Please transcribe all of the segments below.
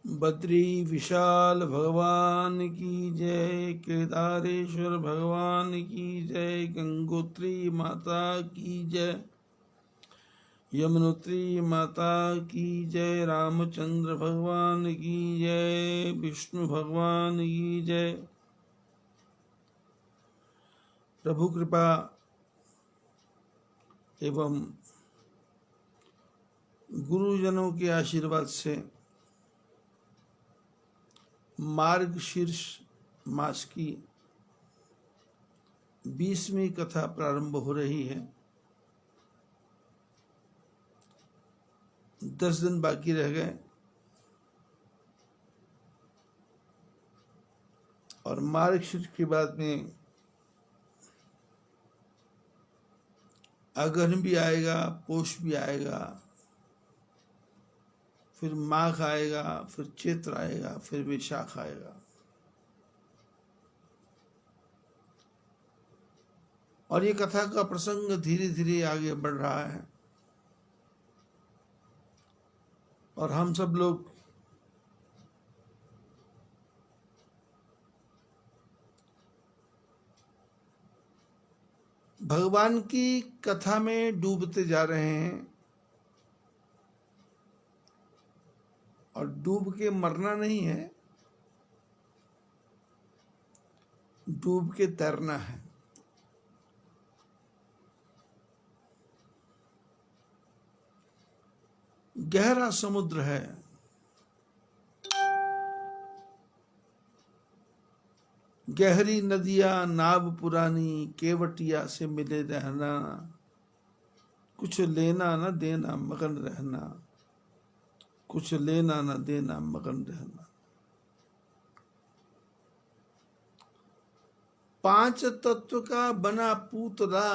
बद्री विशाल भगवान की जय, केदारेश्वर भगवान की जय, गंगोत्री माता की जय, यमुनोत्री माता की जय, रामचंद्र भगवान की जय, विष्णु भगवान की जय। प्रभु कृपा एवं गुरुजनों के आशीर्वाद से मार्गशीर्ष मास की 20वीं कथा प्रारंभ हो रही है। 10 दिन बाकी रह गए और मार्गशीर्ष के बाद में अगहन भी आएगा, पोष भी आएगा, फिर माघ आएगा, फिर चैत्र आएगा, फिर वैशाख आएगा। और ये कथा का प्रसंग धीरे धीरे आगे बढ़ रहा है और हम सब लोग भगवान की कथा में डूबते जा रहे हैं और डूब के मरना नहीं है, डूब के तैरना है। गहरा समुद्र है, गहरी नदियां नाव पुरानी, केवटिया से मिले रहना, कुछ लेना न देना मगन रहना, कुछ लेना न देना मगन रहना। 5 तत्व का बना पूतला,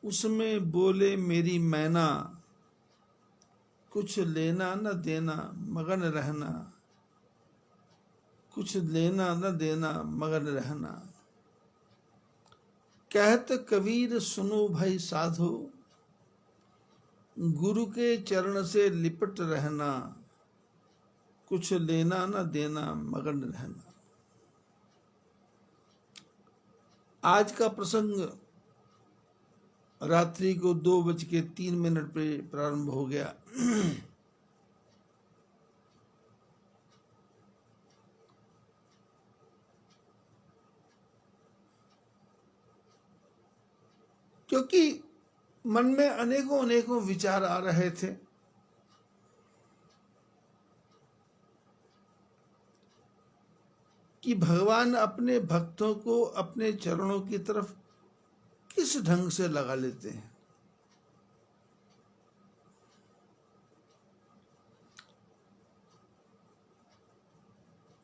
उसमें बोले मेरी मैना, कुछ लेना न देना मगन रहना, कुछ लेना न देना मगन रहना। कहत कबीर सुनो भाई साधो, गुरु के चरण से लिपट रहना, कुछ लेना न देना मगन रहना। आज का प्रसंग रात्रि को 2:03 पे प्रारंभ हो गया। क्योंकि मन में अनेकों अनेकों विचार आ रहे थे। कि भगवान अपने भक्तों को अपने चरणों की तरफ किस ढंग से लगा लेते हैं।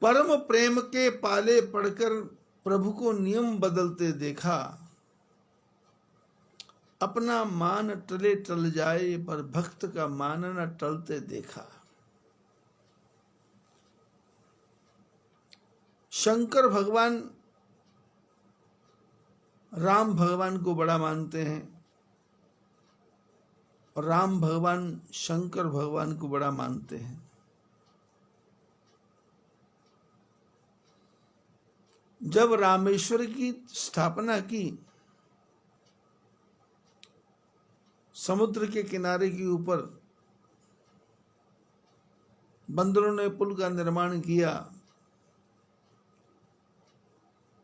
परम प्रेम के पाले पड़कर प्रभु को नियम बदलते देखा, अपना मान टले टल जाए पर भक्त का मान न टलते देखा। शंकर भगवान राम भगवान को बड़ा मानते हैं और राम भगवान शंकर भगवान को बड़ा मानते हैं। जब रामेश्वर की स्थापना की, समुद्र के किनारे के ऊपर बंदरों ने पुल का निर्माण किया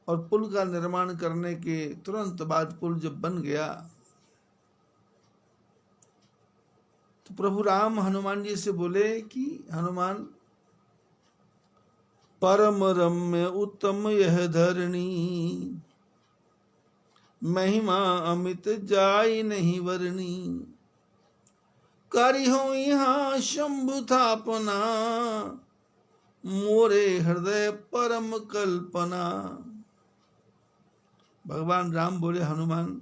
और पुल का निर्माण करने के तुरंत बाद पुल जब बन गया तो प्रभु राम हनुमान जी से बोले कि हनुमान, परम रम्य उत्तम यह धरणी, महिमा अमित जाय नहीं वर्णी, करी हो यहाँ शंभु थापना, मोरे हृदय परम कल्पना। भगवान राम बोले, हनुमान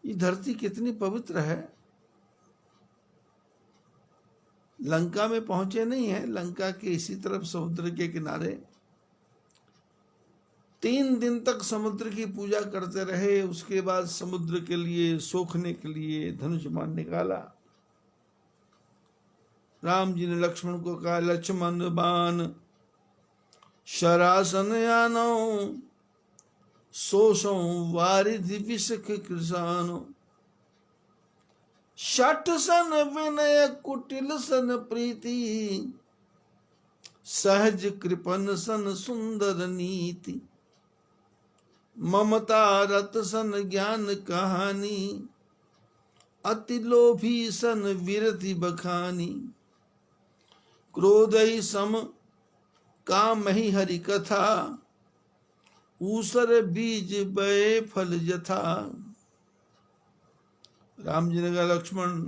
ये धरती कितनी पवित्र है। लंका में पहुंचे नहीं है, लंका के इसी तरफ समुद्र के किनारे 3 दिन तक समुद्र की पूजा करते रहे। उसके बाद समुद्र के लिए सोखने के लिए धनुष बाण निकाला राम जी ने लक्ष्मण को कहा, लक्ष्मण बान शरासन आनो, सोसो वारिधि विषख कृषानो, शठ सन विनय कुटिल सन प्रीति, सहज कृपन सन सुंदर नीति, ममता रत सन ज्ञान कहानी, अति लोभी सन विरति बखानी, क्रोधई सम काम ही हरि कथा, ऊसर बीज बय फल यथा। राम जी ने कहा, लक्ष्मण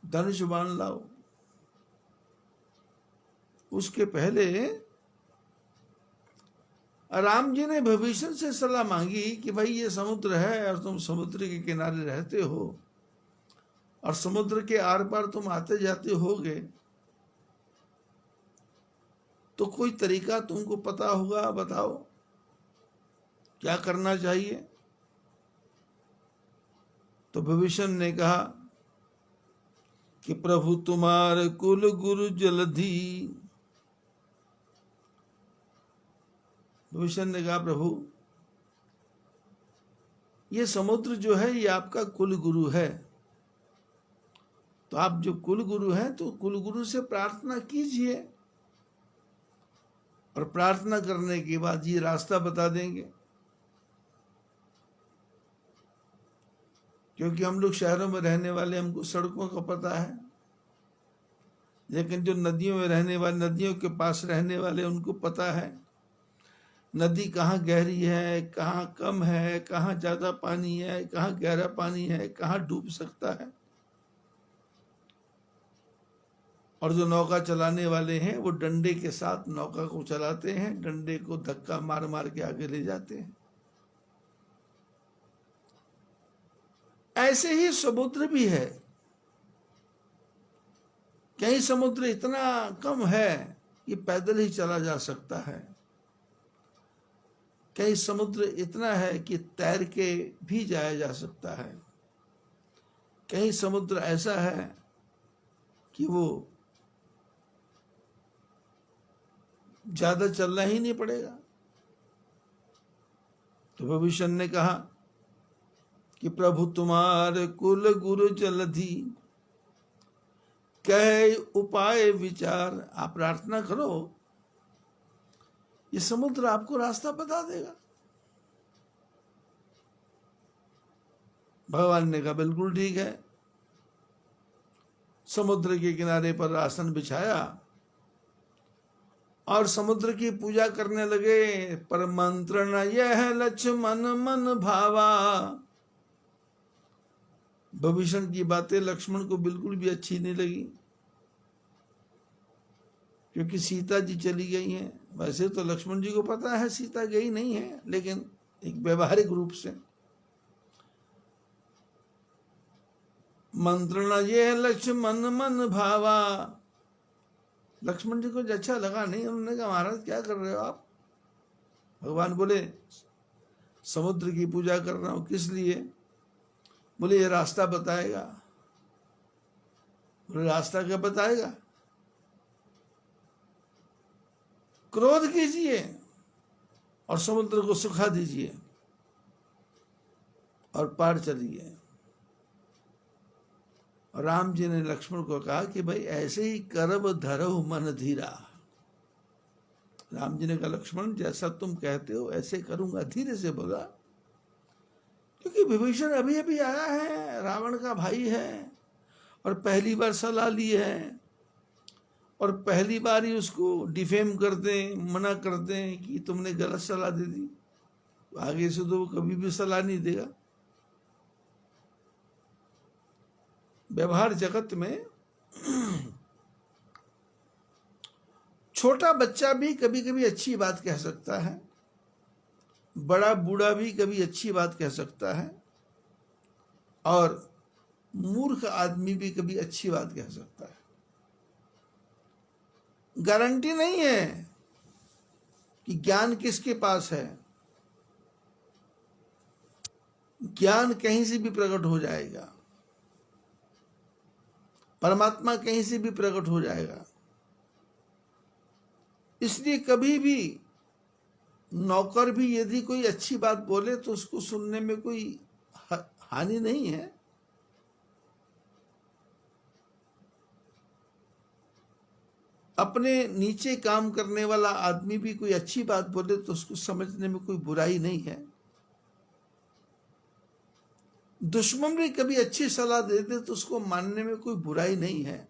धनुष बाण लाओ। उसके पहले राम जी ने विभीषण से सलाह मांगी कि भाई ये समुद्र है और तुम समुद्र के किनारे रहते हो और समुद्र के आर पार तुम आते जाते होगे, तो कोई तरीका तुमको पता होगा, बताओ क्या करना चाहिए। तो विभीषण ने कहा कि प्रभु तुम्हार कुल गुरु जलधि। विभीषण ने कहा, प्रभु ये समुद्र जो है ये आपका कुल गुरु है, तो आप जो कुल गुरु हैं तो कुल गुरु से प्रार्थना कीजिए और प्रार्थना करने के बाद ये रास्ता बता देंगे। क्योंकि हम लोग शहरों में रहने वाले, हमको सड़कों का पता है, लेकिन जो नदियों में रहने वाले, नदियों के पास रहने वाले, उनको पता है नदी कहाँ गहरी है, कहाँ कम है, कहाँ ज्यादा पानी है, कहाँ गहरा पानी है, कहाँ डूब सकता है। और जो नौका चलाने वाले हैं वो डंडे के साथ नौका को चलाते हैं, डंडे को धक्का मार मार के आगे ले जाते हैं। ऐसे ही समुद्र भी है। कहीं समुद्र इतना कम है कि पैदल ही चला जा सकता है, कहीं समुद्र इतना है कि तैर के भी जाया जा सकता है, कहीं समुद्र ऐसा है कि वो ज्यादा चलना ही नहीं पड़ेगा। तो विभीषण ने कहा कि प्रभु तुम्हार कुल गुरु जलधि, कह उपाय विचार। आप प्रार्थना करो, ये समुद्र आपको रास्ता बता देगा। भगवान ने कहा, बिल्कुल ठीक है। समुद्र के किनारे पर आसन बिछाया और समुद्र की पूजा करने लगे। पर मंत्रण यह लक्ष्मण मन भावा। विभीषण की बातें लक्ष्मण को बिल्कुल भी अच्छी नहीं लगी, क्योंकि सीता जी चली गई हैं। वैसे तो लक्ष्मण जी को पता है सीता गई नहीं है, लेकिन एक व्यवहारिक रूप से मंत्रणा ये लक्ष्मण मन भावा। लक्ष्मण जी को अच्छा लगा नहीं। उन्होंने कहा, महाराज क्या कर रहे हो आप? भगवान बोले, समुद्र की पूजा कर रहा हूं। किस लिए? बोले, ये रास्ता बताएगा। बोले, रास्ता क्या बताएगा? क्रोध कीजिए और समुद्र को सुखा दीजिए और पार चलिए। और राम जी ने लक्ष्मण को कहा कि भाई ऐसे ही करब धरहु मन धीरा। राम जी ने कहा, लक्ष्मण जैसा तुम कहते हो ऐसे करूंगा। धीरे से बोला, क्योंकि विभीषण अभी अभी आया है, रावण का भाई है और पहली बार सलाह ली है, और पहली बार ही उसको डिफेम कर दें, मना कर दें कि तुमने गलत सलाह दे दी, आगे से तो वो कभी भी सलाह नहीं देगा। व्यवहार जगत में छोटा बच्चा भी कभी कभी अच्छी बात कह सकता है, बड़ा बूढ़ा भी कभी अच्छी बात कह सकता है, और मूर्ख आदमी भी कभी अच्छी बात कह सकता है। गारंटी नहीं है कि ज्ञान किसके पास है। ज्ञान कहीं से भी प्रकट हो जाएगा, परमात्मा कहीं से भी प्रकट हो जाएगा। इसलिए कभी भी नौकर भी यदि कोई अच्छी बात बोले तो उसको सुनने में कोई हानि नहीं है। अपने नीचे काम करने वाला आदमी भी कोई अच्छी बात बोले तो उसको समझने में कोई बुराई नहीं है। दुश्मन भी कभी अच्छी सलाह दे दे तो उसको मानने में कोई बुराई नहीं है।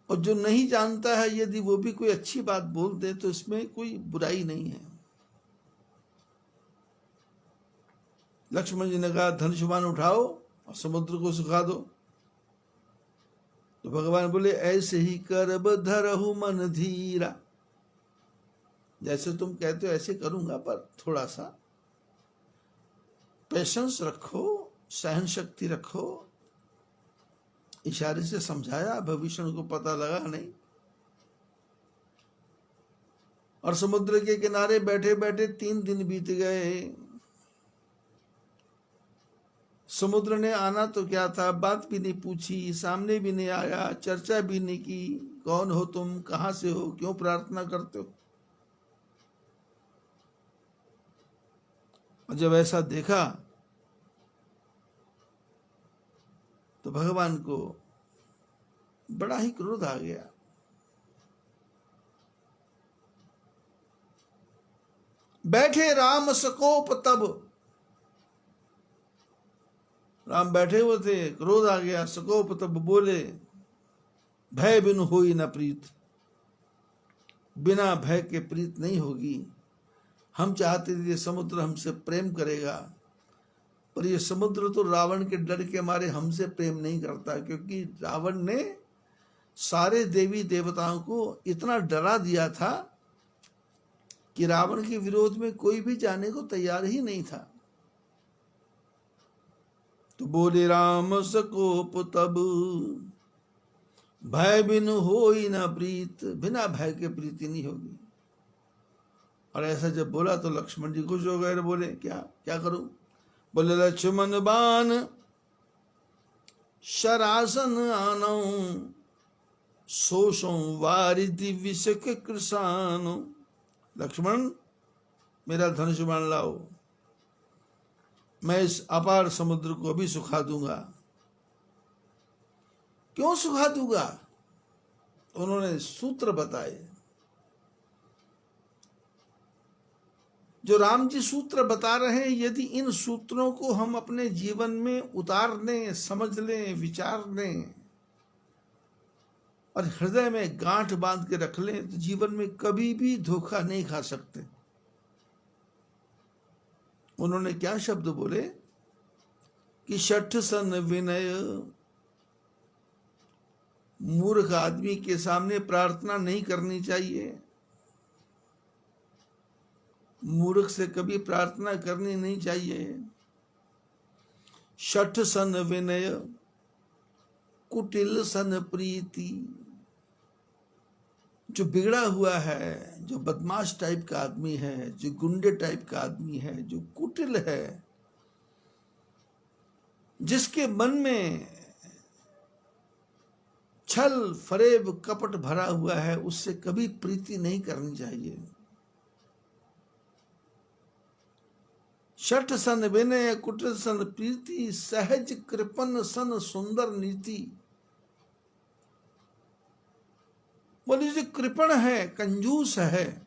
और जो नहीं जानता है यदि वो भी कोई अच्छी बात बोल दे तो इसमें कोई बुराई नहीं है। लक्ष्मण जी ने कहा धनुष्यबाण उठाओ और समुद्र को सुखा दो। तो भगवान बोले ऐसे ही करब धरहु मन धीरा, जैसे तुम कहते हो ऐसे करूंगा, पर थोड़ा सा पेशेंस रखो, सहन शक्ति रखो। इशारे से समझाया, भविष्य को पता लगा नहीं। और समुद्र के किनारे बैठे बैठे 3 दिन बीत गए। समुद्र ने आना तो क्या था, बात भी नहीं पूछी, सामने भी नहीं आया, चर्चा भी नहीं की, कौन हो तुम, कहां से हो, क्यों प्रार्थना करते हो। और जब ऐसा देखा तो भगवान को बड़ा ही क्रोध आ गया। बैठे राम सकोप तब, राम बैठे हुए थे, क्रोध आ गया। सकोप तब बोले भय बिनु होई न प्रीत, बिना भय के प्रीत नहीं होगी। हम चाहते थे ये समुद्र हमसे प्रेम करेगा, पर ये समुद्र तो रावण के डर के मारे हमसे प्रेम नहीं करता, क्योंकि रावण ने सारे देवी देवताओं को इतना डरा दिया था कि रावण के विरोध में कोई भी जाने को तैयार ही नहीं था। तो बोले राम सकोप तब, भय बिनु होई न प्रीत, बिना भय के प्रीति नहीं होगी। और ऐसा जब बोला तो लक्ष्मण जी खुश हो गए। बोले क्या क्या करूं। बोले लक्ष्मण बाण शरासन आनौ, शोषो वारिधि विषक कृषानो। लक्ष्मण मेरा धनुष बाण लाओ, मैं इस अपार समुद्र को अभी सुखा दूंगा। क्यों सुखा दूंगा। उन्होंने सूत्र बताए। जो राम जी सूत्र बता रहे हैं, यदि इन सूत्रों को हम अपने जीवन में उतार लें, समझ लें, विचार लें और हृदय में गांठ बांध के रख लें, तो जीवन में कभी भी धोखा नहीं खा सकते। उन्होंने क्या शब्द बोले कि शठ सन विनय, मूर्ख आदमी के सामने प्रार्थना नहीं करनी चाहिए। मूर्ख से कभी प्रार्थना करनी नहीं चाहिए। शठ सन विनय, कुटिल सन प्रीति। जो बिगड़ा हुआ है, जो बदमाश टाइप का आदमी है, जो गुंडे टाइप का आदमी है, जो कुटिल है, जिसके मन में छल फरेब कपट भरा हुआ है, उससे कभी प्रीति नहीं करनी चाहिए। शठ सन विनय, कुटिल सन प्रीति, सहज कृपन सन सुंदर नीति। बोले जो कृपण है, कंजूस है,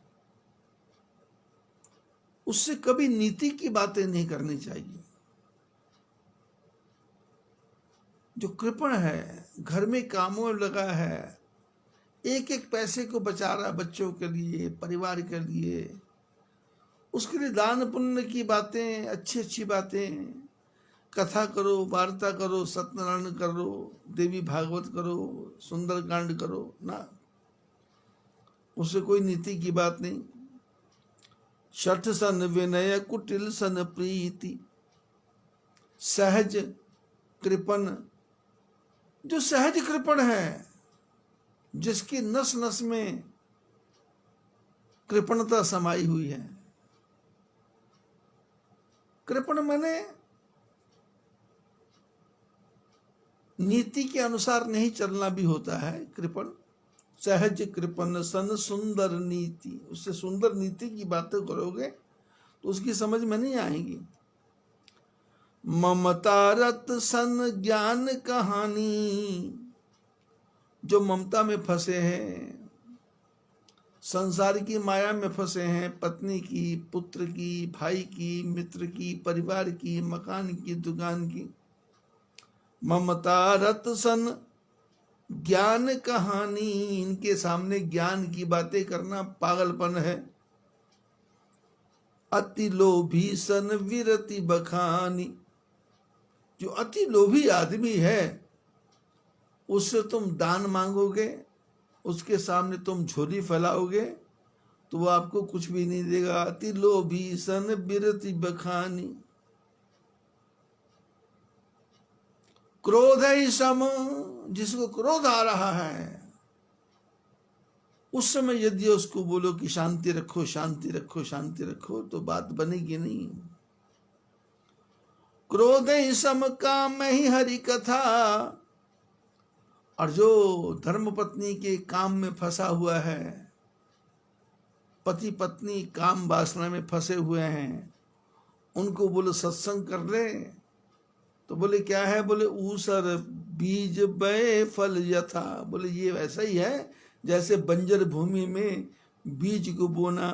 उससे कभी नीति की बातें नहीं करनी चाहिए। जो कृपण है, घर में कामों में लगा है, एक एक पैसे को बचा रहा बच्चों के लिए, परिवार के लिए, उसके लिए दान पुण्य की बातें, अच्छी अच्छी बातें, कथा करो, वार्ता करो, सत्यनारायण करो, देवी भागवत करो, सुंदरकांड करो ना, उससे कोई नीति की बात नहीं। शठ सन विनय, कुटिल सन प्रीति, सहज कृपण। जो सहज कृपण है, जिसकी नस नस में कृपणता समाई हुई है। कृपण माने नीति के अनुसार नहीं चलना भी होता है कृपण। सहज कृपण सन सुंदर नीति, उससे सुंदर नीति की बातें करोगे तो उसकी समझ में नहीं आएगी। ममता रत सन ज्ञान कहानी, जो ममता में फंसे हैं, संसार की माया में फंसे हैं, पत्नी की, पुत्र की, भाई की, मित्र की, परिवार की, मकान की, दुकान की, ममता रत सन ज्ञान कहानी, इनके सामने ज्ञान की बातें करना पागलपन है। अति लोभी सन विरति बखानी, जो अति लोभी आदमी है उससे तुम दान मांगोगे, उसके सामने तुम झोली फैलाओगे तो वो आपको कुछ भी नहीं देगा। अति लोभी सन विरति बखानी। क्रोध है सम, जिसको क्रोध आ रहा है उस समय यदि उसको बोलो कि शांति रखो, शांति रखो, शांति रखो, तो बात बनेगी नहीं। क्रोध है सम काम ही हरि कथा, और जो धर्म पत्नी के काम में फंसा हुआ है, पति पत्नी काम वासना में फंसे हुए हैं, उनको बोलो सत्संग कर ले, तो बोले क्या है? बोले ऊसर बीज बय फल यथा, बोले ये वैसा ही है जैसे बंजर भूमि में बीज को बोना,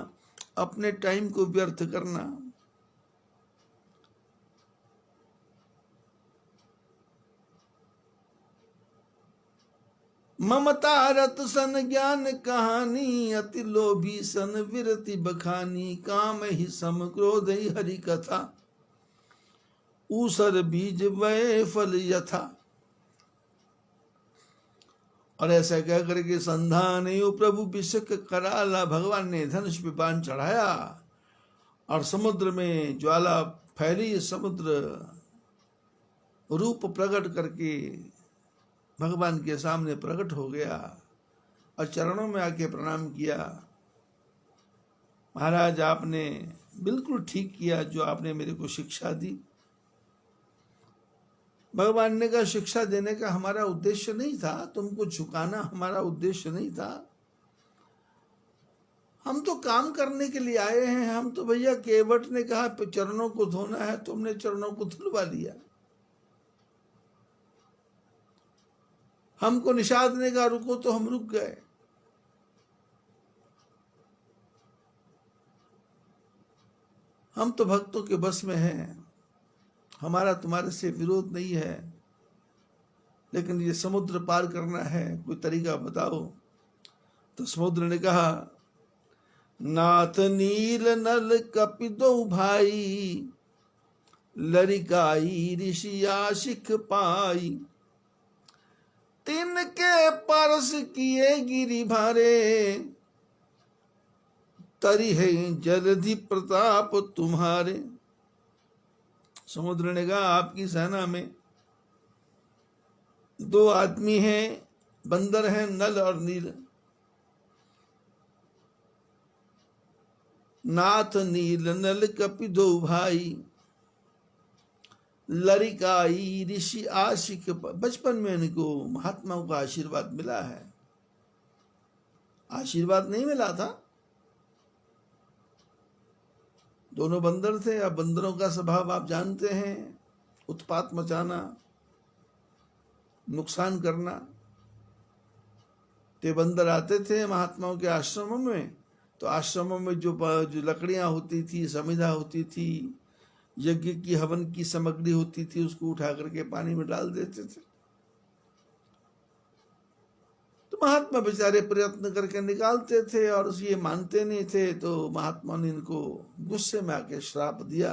अपने टाइम को व्यर्थ करना। ममता रत सन ज्ञान कहानी, अति लोभी सन विरति बखानी, काम ही सम क्रोध ही हरि कथा, ऊसर बीज वय फल यथा। और ऐसा कह करके संधान यो प्रभु विषक कराला, भगवान ने धनुष पे बाण चढ़ाया और समुद्र में ज्वाला फैली, समुद्र रूप प्रकट करके भगवान के सामने प्रकट हो गया और चरणों में आके प्रणाम किया। महाराज आपने बिल्कुल ठीक किया जो आपने मेरे को शिक्षा दी। भगवान ने कहा शिक्षा देने का हमारा उद्देश्य नहीं था, तुमको झुकाना हमारा उद्देश्य नहीं था, हम तो काम करने के लिए आए हैं। हम तो भैया केवट ने कहा चरणों को धोना है, तुमने चरणों को धुलवा लिया। हमको निषाद ने कहा रुको तो हम रुक गए। हम तो भक्तों के बस में हैं, हमारा तुम्हारे से विरोध नहीं है, लेकिन ये समुद्र पार करना है, कोई तरीका बताओ। तो समुद्र ने कहा नाथ नील नल कपिदो भाई, लरिकाई ऋषि आशिक पाई, तिनके परस किए गिरि भारे, तरी है जलधि प्रताप तुम्हारे। समुद्र ने कहा आपकी सेना में दो आदमी हैं, बंदर हैं, नल और नील। नाथ नील नल कपि दो भाई, लरिकाई ऋषि आशिक। बचपन में इनको महात्माओं का आशीर्वाद मिला है, आशीर्वाद नहीं मिला था। दोनों बंदर थे। अब बंदरों का स्वभाव आप जानते हैं, उत्पात मचाना, नुकसान करना। ते बंदर आते थे महात्माओं के आश्रमों में, तो आश्रमों में जो लकड़ियां होती थी, समिधा होती थी, यज्ञ की हवन की सामग्री होती थी, उसको उठा करके पानी में डाल देते थे। तो महात्मा बेचारे प्रयत्न करके निकालते थे और ये मानते नहीं थे। तो महात्मा ने इनको गुस्से में आके श्राप दिया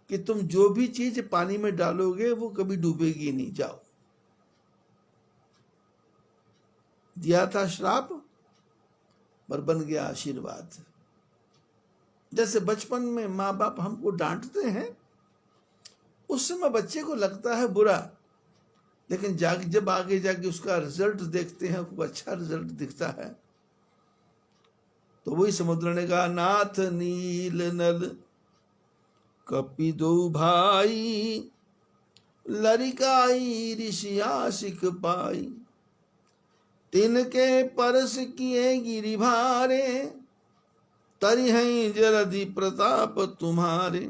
कि तुम जो भी चीज पानी में डालोगे वो कभी डूबेगी नहीं, जाओ। दिया था श्राप, पर बन गया आशीर्वाद। जैसे बचपन में माँ बाप हमको डांटते हैं, उस समय बच्चे को लगता है बुरा, लेकिन जब आगे जाके उसका रिजल्ट देखते हैं, वो अच्छा रिजल्ट दिखता है। तो वही समुद्र ने कहा नाथ नील नल कपि दो भाई, लरिकाई ऋषिया सिख पाई, तिनके परस किए गिरि भारे, तरि हैं जलधि प्रताप तुम्हारे।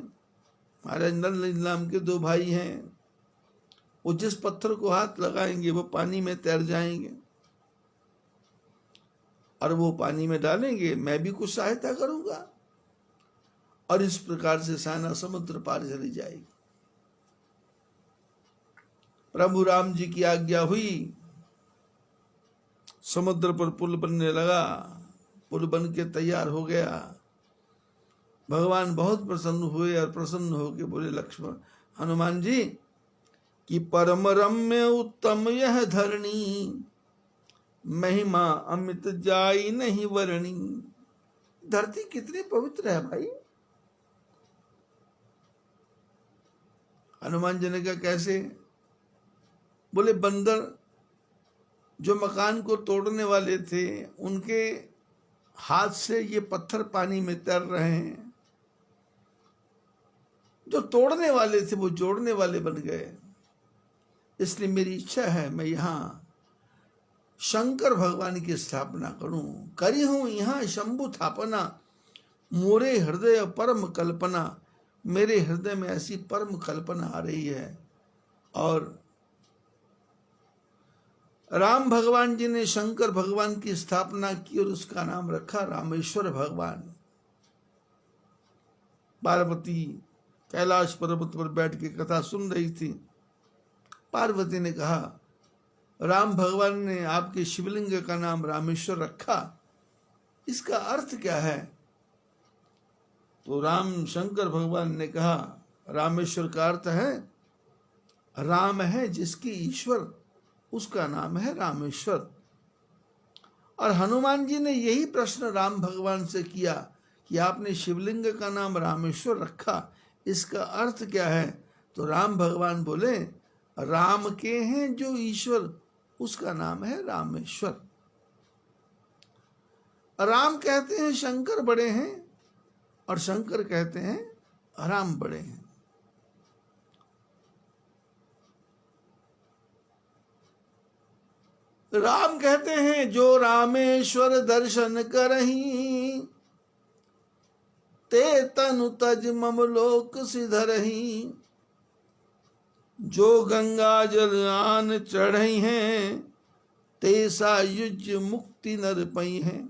महाराज नल नाम के दो भाई हैं, वो जिस पत्थर को हाथ लगाएंगे वो पानी में तैर जाएंगे, और वो पानी में डालेंगे, मैं भी कुछ सहायता करूंगा, और इस प्रकार से सेना समुद्र पार चली जाएगी। प्रभु राम जी की आज्ञा हुई, समुद्र पर पुल बनने लगा, पुल बन के तैयार हो गया। भगवान बहुत प्रसन्न हुए और प्रसन्न होकर बोले लक्ष्मण हनुमान जी कि परम रम्य उत्तम यह धरणी, महिमा अमित जाई नहीं वर्णी। धरती कितनी पवित्र है भाई। हनुमान जी ने कहा कैसे? बोले बंदर जो मकान को तोड़ने वाले थे उनके हाथ से ये पत्थर पानी में तैर रहे हैं, जो तोड़ने वाले थे वो जोड़ने वाले बन गए। इसलिए मेरी इच्छा है मैं यहाँ शंकर भगवान की स्थापना करूं। करी हूं यहाँ शंभु थापना, मोरे हृदय परम कल्पना। मेरे हृदय में ऐसी परम कल्पना आ रही है। और राम भगवान जी ने शंकर भगवान की स्थापना की और उसका नाम रखा रामेश्वर भगवान। पार्वती कैलाश पर्वत पर बैठ के कथा सुन रही थी। पार्वती ने कहा राम भगवान ने आपके शिवलिंग का नाम रामेश्वर रखा, इसका अर्थ क्या है? तो राम शंकर भगवान ने कहा रामेश्वर का अर्थ है राम है जिसकी ईश्वर, उसका नाम है रामेश्वर। और हनुमान जी ने यही प्रश्न राम भगवान से किया कि आपने शिवलिंग का नाम रामेश्वर रखा, इसका अर्थ क्या है? तो राम भगवान बोले राम के हैं जो ईश्वर, उसका नाम है रामेश्वर। राम कहते हैं शंकर बड़े हैं और शंकर कहते हैं राम बड़े हैं। राम कहते हैं जो रामेश्वर दर्शन करही, ते तनु तज मम लोक सिधरही। जो गंगा जल आन चढ़ई हैं, ते सायुज मुक्ति नर पई हैं।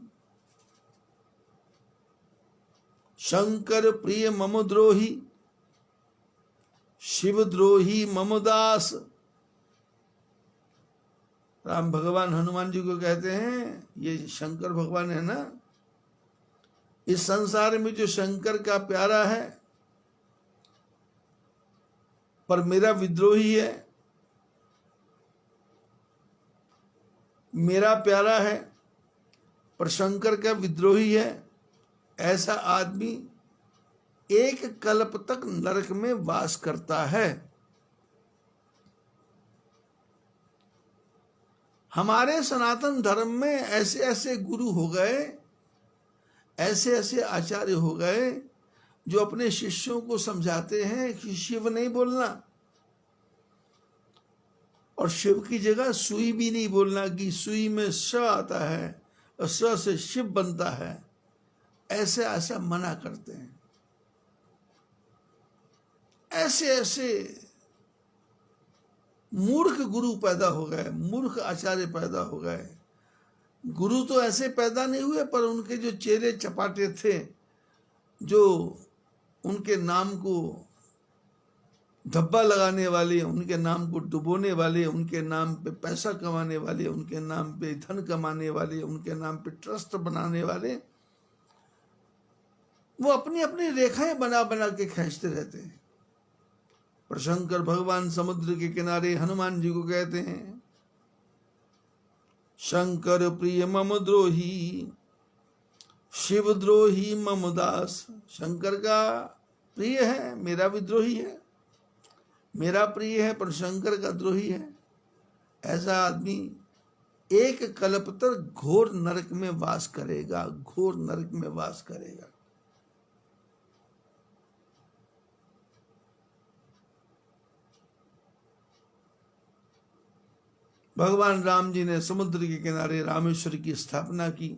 शंकर प्रिय मम द्रोही, शिव द्रोही मम दास। राम भगवान हनुमान जी को कहते हैं ये शंकर भगवान है ना, इस संसार में जो शंकर का प्यारा है पर मेरा विद्रोही है, मेरा प्यारा है पर शंकर का विद्रोही है, ऐसा आदमी एक कल्प तक नरक में वास करता है। हमारे सनातन धर्म में ऐसे ऐसे गुरु हो गए, ऐसे ऐसे आचार्य हो गए जो अपने शिष्यों को समझाते हैं कि शिव नहीं बोलना, और शिव की जगह सुई भी नहीं बोलना कि सुई में स आता है और स से शिव बनता है, ऐसे ऐसा मना करते हैं। ऐसे ऐसे मूर्ख गुरु पैदा हो गए, मूर्ख आचार्य पैदा हो गए। गुरु तो ऐसे पैदा नहीं हुए, पर उनके जो चेले चपाटे थे, जो उनके नाम को धब्बा लगाने वाले, उनके नाम को डुबोने वाले, उनके नाम पे पैसा कमाने वाले, उनके नाम पे धन कमाने वाले, उनके नाम पे ट्रस्ट बनाने वाले, वो अपनी अपनी रेखाएं बना बना के खींचते रहते हैं। पर शंकर भगवान समुद्र के किनारे हनुमान जी को कहते हैं शंकर प्रिय मम द्रोही, शिव द्रोही मम दास। शंकर का प्रिय है, मेरा विद्रोही है, मेरा प्रिय है पर शंकर का द्रोही है। ऐसा आदमी एक कल्प तक घोर नरक में वास करेगा, घोर नरक में वास करेगा। भगवान राम जी ने समुद्र के किनारे रामेश्वर की स्थापना की।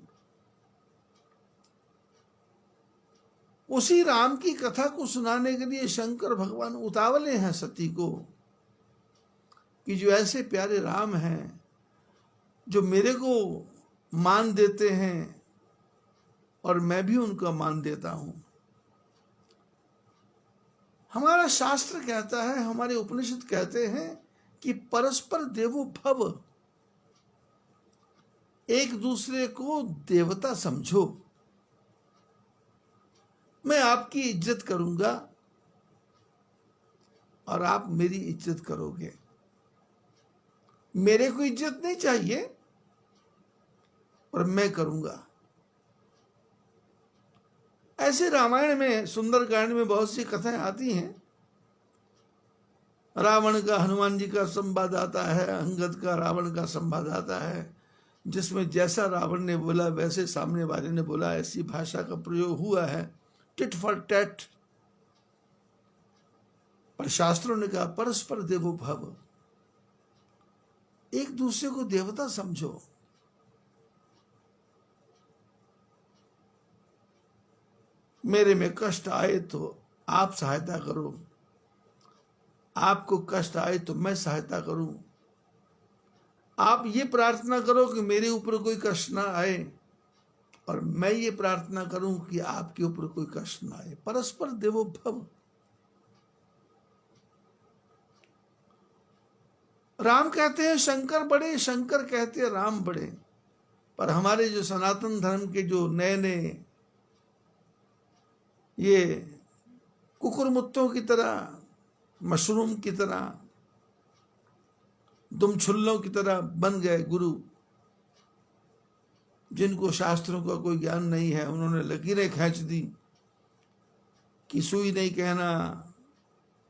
उसी राम की कथा को सुनाने के लिए शंकर भगवान उतावले हैं सती को कि जो ऐसे प्यारे राम हैं, जो मेरे को मान देते हैं और मैं भी उनका मान देता हूं। हमारा शास्त्र कहता है, हमारे उपनिषद कहते हैं कि परस्पर देवो भव, एक दूसरे को देवता समझो। मैं आपकी इज्जत करूंगा और आप मेरी इज्जत करोगे। मेरे को इज्जत नहीं चाहिए और मैं करूंगा। ऐसे रामायण में, सुंदरकांड में बहुत सी कथाएं आती हैं। रावण का हनुमान जी का संवाद आता है, अंगद का रावण का संवाद आता है, जिसमें जैसा रावण ने बोला वैसे सामने वाले ने बोला, ऐसी भाषा का प्रयोग हुआ है, टिट फॉर टैट। पर शास्त्रों ने कहा परस्पर देवो भव, एक दूसरे को देवता समझो। मेरे में कष्ट आए तो आप सहायता करो, आपको कष्ट आए तो मैं सहायता करूं। आप ये प्रार्थना करो कि मेरे ऊपर कोई कष्ट ना आए और मैं ये प्रार्थना करूं कि आपके ऊपर कोई कष्ट ना आए। परस्पर देवो भव। राम कहते हैं शंकर बड़े, शंकर कहते हैं राम बड़े। पर हमारे जो सनातन धर्म के जो नए नए ये कुकुरमुत्तों की तरह, मशरूम की तरह, दुमछुल्लों की तरह बन गए गुरु, जिनको शास्त्रों का कोई ज्ञान नहीं है, उन्होंने लकीरें खींच दी कि सुई नहीं कहना,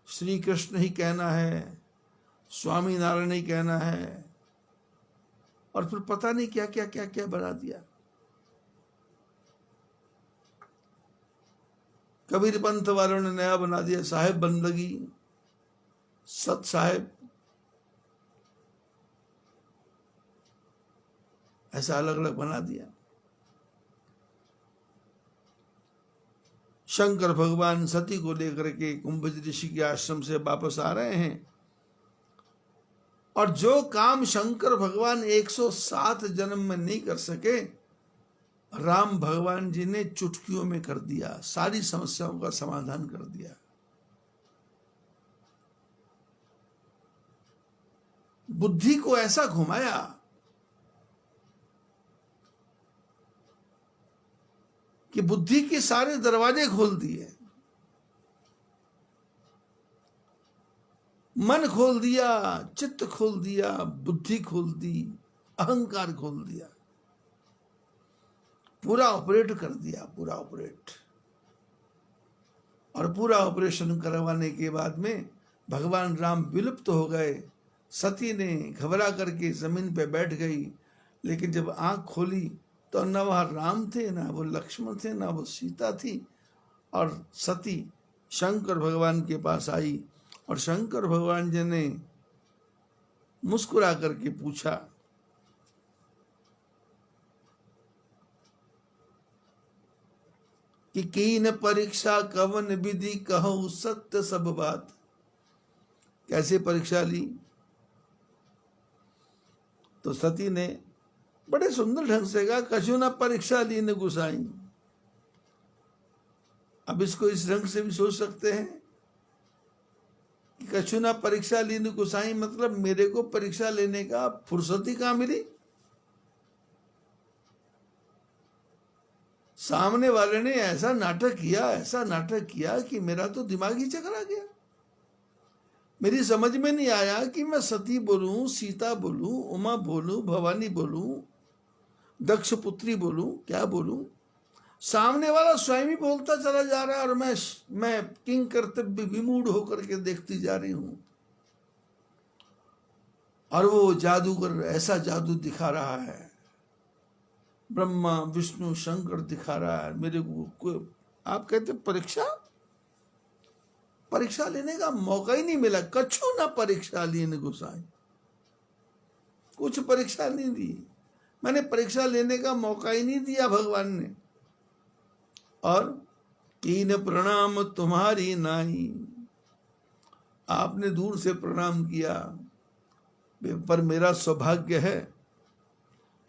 श्री कृष्ण ही कहना है, स्वामी नारायण ही कहना है, और फिर पता नहीं क्या क्या क्या क्या बना दिया। कबीर पंथ वालों ने नया बना दिया, साहेब बंदगी, सत साहेब, ऐसा अलग अलग बना दिया। शंकर भगवान सती को लेकर के कुंभज ऋषि के आश्रम से वापस आ रहे हैं, और जो काम शंकर भगवान 107 जन्म में नहीं कर सके, राम भगवान जी ने चुटकियों में कर दिया, सारी समस्याओं का समाधान कर दिया। बुद्धि को ऐसा घुमाया कि बुद्धि के सारे दरवाजे खोल दिए, मन खोल दिया, चित्त खोल दिया, बुद्धि खोल दी, अहंकार खोल दिया, पूरा ऑपरेट कर दिया, पूरा ऑपरेट। और पूरा ऑपरेशन करवाने के बाद में भगवान राम विलुप्त हो गए। सती ने घबरा करके जमीन पे बैठ गई, लेकिन जब आंख खोली तो न वहां राम थे, ना वो लक्ष्मण थे, ना वो सीता थी। और सती शंकर भगवान के पास आई और शंकर भगवान जी ने मुस्कुरा करके पूछा कि कीन परीक्षा कवन विधि कहूं सत्य सब बात। कैसे परीक्षा ली? तो सती ने बड़े सुंदर ढंग से कहा, कछु न परीक्षा ली न गुसाई। अब इसको इस ढंग से भी सोच सकते हैं कि कछु न परीक्षा ली न गुसाई, मतलब मेरे को परीक्षा लेने का फुर्सत ही कहां मिली। सामने वाले ने ऐसा नाटक किया, ऐसा नाटक किया कि मेरा तो दिमाग ही चकरा गया। मेरी समझ में नहीं आया कि मैं सती बोलूं, सीता बोलूं, उमा बोलूं, भवानी बोलूं, दक्ष पुत्री बोलूं, क्या बोलूं। सामने वाला स्वयं ही बोलता चला जा रहा है और मैं किंग कर्तव्य विमूढ़ होकर के देखती जा रही हूं। और वो जादूगर ऐसा जादू दिखा रहा है, ब्रह्मा विष्णु शंकर दिखा रहा है मेरे को। आप कहते परीक्षा लेने का मौका ही नहीं मिला। कछु ना परीक्षा लीन गुसाई। कुछ परीक्षा नहीं दी, मैंने परीक्षा लेने का मौका ही नहीं दिया भगवान ने। और कीन प्रणाम तुम्हारी नाई, आपने दूर से प्रणाम किया, पर मेरा सौभाग्य है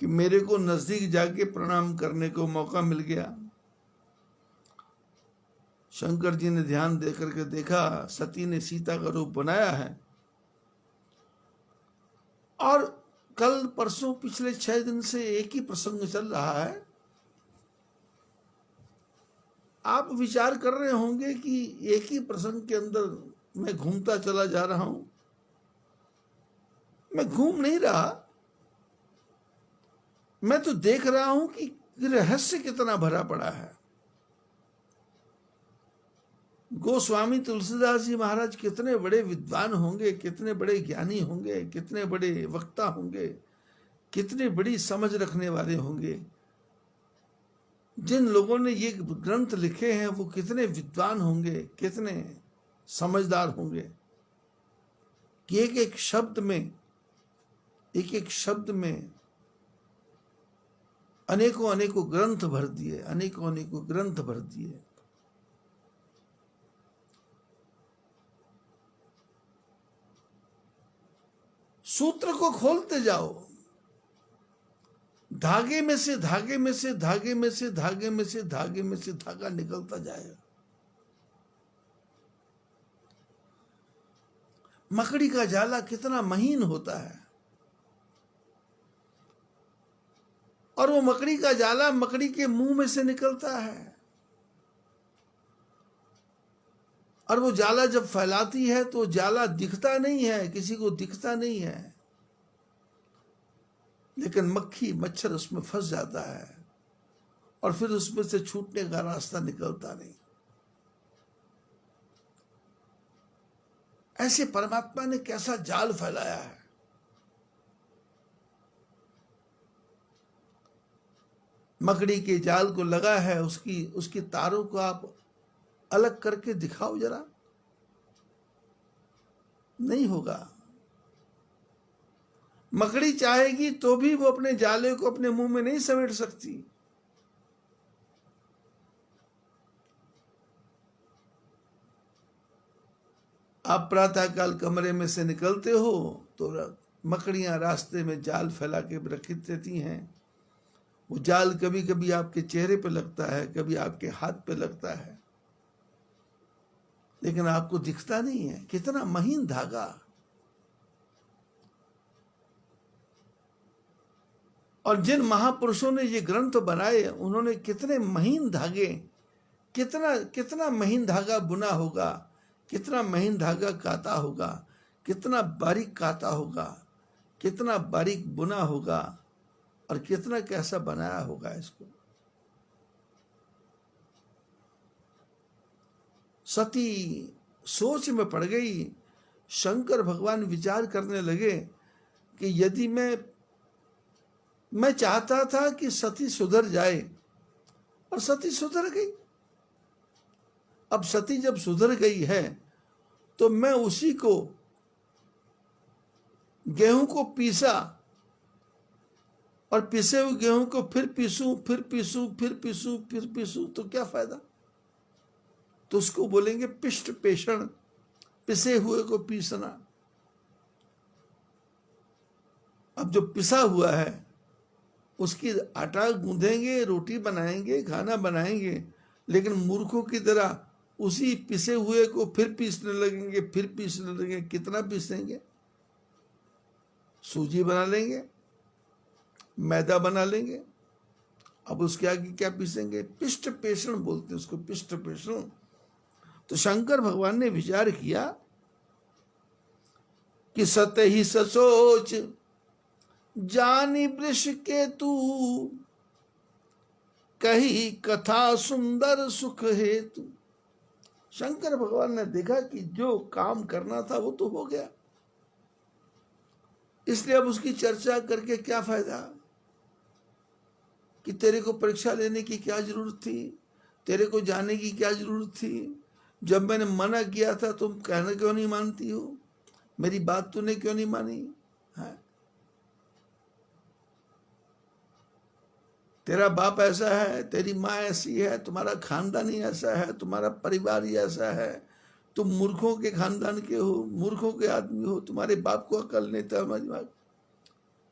कि मेरे को नजदीक जाके प्रणाम करने को मौका मिल गया। शंकर जी ने ध्यान दे करके देखा, सती ने सीता का रूप बनाया है। और कल परसों पिछले 6 दिन से एक ही प्रसंग चल रहा है। आप विचार कर रहे होंगे कि एक ही प्रसंग के अंदर मैं घूमता चला जा रहा हूं। मैं घूम नहीं रहा, मैं तो देख रहा हूं कि रहस्य कितना भरा पड़ा है। गोस्वामी तुलसीदास जी महाराज कितने बड़े विद्वान होंगे, कितने बड़े ज्ञानी होंगे, कितने बड़े वक्ता होंगे, कितनी बड़ी समझ रखने वाले होंगे। जिन लोगों ने ये ग्रंथ लिखे हैं वो कितने विद्वान होंगे, कितने समझदार होंगे कि एक एक शब्द में अनेकों अनेकों ग्रंथ भर दिए, अनेकों अनेकों ग्रंथ भर दिए। सूत्र को खोलते जाओ, धागे में से धागे में से धागे में से धागे में से धागे में से धागा निकलता जाएगा। मकड़ी का जाला कितना महीन होता है, और वो मकड़ी का जाला मकड़ी के मुंह में से निकलता है, और वो जाला जब फैलाती है तो जाला दिखता नहीं है, किसी को दिखता नहीं है, लेकिन मक्खी मच्छर उसमें फंस जाता है और फिर उसमें से छूटने का रास्ता निकलता नहीं। ऐसे परमात्मा ने कैसा जाल फैलाया है। मकड़ी के जाल को लगा है, उसकी तारों को आप अलग करके दिखाओ जरा, नहीं होगा। मकड़ी चाहेगी तो भी वो अपने जाले को अपने मुंह में नहीं समेट सकती। आप प्रातःकाल कमरे में से निकलते हो तो मकड़ियां रास्ते में जाल फैला के रखी रहती हैं। वो जाल कभी कभी आपके चेहरे पे लगता है, कभी आपके हाथ पे लगता है, लेकिन आपको दिखता नहीं है। कितना महीन धागा। और जिन महापुरुषों ने ये ग्रंथ बनाए, उन्होंने कितने महीन धागे, कितना महीन धागा बुना होगा, कितना महीन धागा काता होगा, कितना बारीक काता होगा, कितना बारीक बुना होगा, और कितना कैसा बनाया होगा इसको। सती सोच में पड़ गई। शंकर भगवान विचार करने लगे कि यदि मैं चाहता था कि सती सुधर जाए, और सती सुधर गई। अब सती जब सुधर गई है तो मैं उसी को, गेहूं को पीसा और पिसे हुए गेहूं को फिर पीसूं, फिर पीसूं, फिर पीसूं, फिर पीसूं, तो क्या फायदा। तो उसको बोलेंगे पिष्ट पेषण, पिसे हुए को पीसना। अब जो पिसा हुआ है उसकी आटा गूंदेंगे, रोटी बनाएंगे, खाना बनाएंगे, लेकिन मूर्खों की तरह उसी पिसे हुए को फिर पीसने लगेंगे, फिर पीसने लगेंगे। कितना पीसेंगे? सूजी बना लेंगे, मैदा बना लेंगे, अब उसके आगे क्या पीसेंगे? पिष्ट पेषण बोलते हैं उसको, पिष्ट पेषण। तो शंकर भगवान ने विचार किया कि सत ही ससोच जानी वृष के तू, कही कथा सुंदर सुख हेतु। शंकर भगवान ने देखा कि जो काम करना था वो तो हो गया, इसलिए अब उसकी चर्चा करके क्या फायदा। कि तेरे को परीक्षा लेने की क्या जरूरत थी, तेरे को जाने की क्या जरूरत थी। जब मैंने मना किया था तुम कहना क्यों नहीं मानती हो, मेरी बात तूने क्यों नहीं मानी है? तेरा बाप ऐसा है, तेरी माँ ऐसी है, तुम्हारा खानदान ही ऐसा है, तुम्हारा परिवार ही ऐसा है, तुम मूर्खों के खानदान के हो, मूर्खों के आदमी हो, तुम्हारे बाप को अकल नहीं था, हमारी बात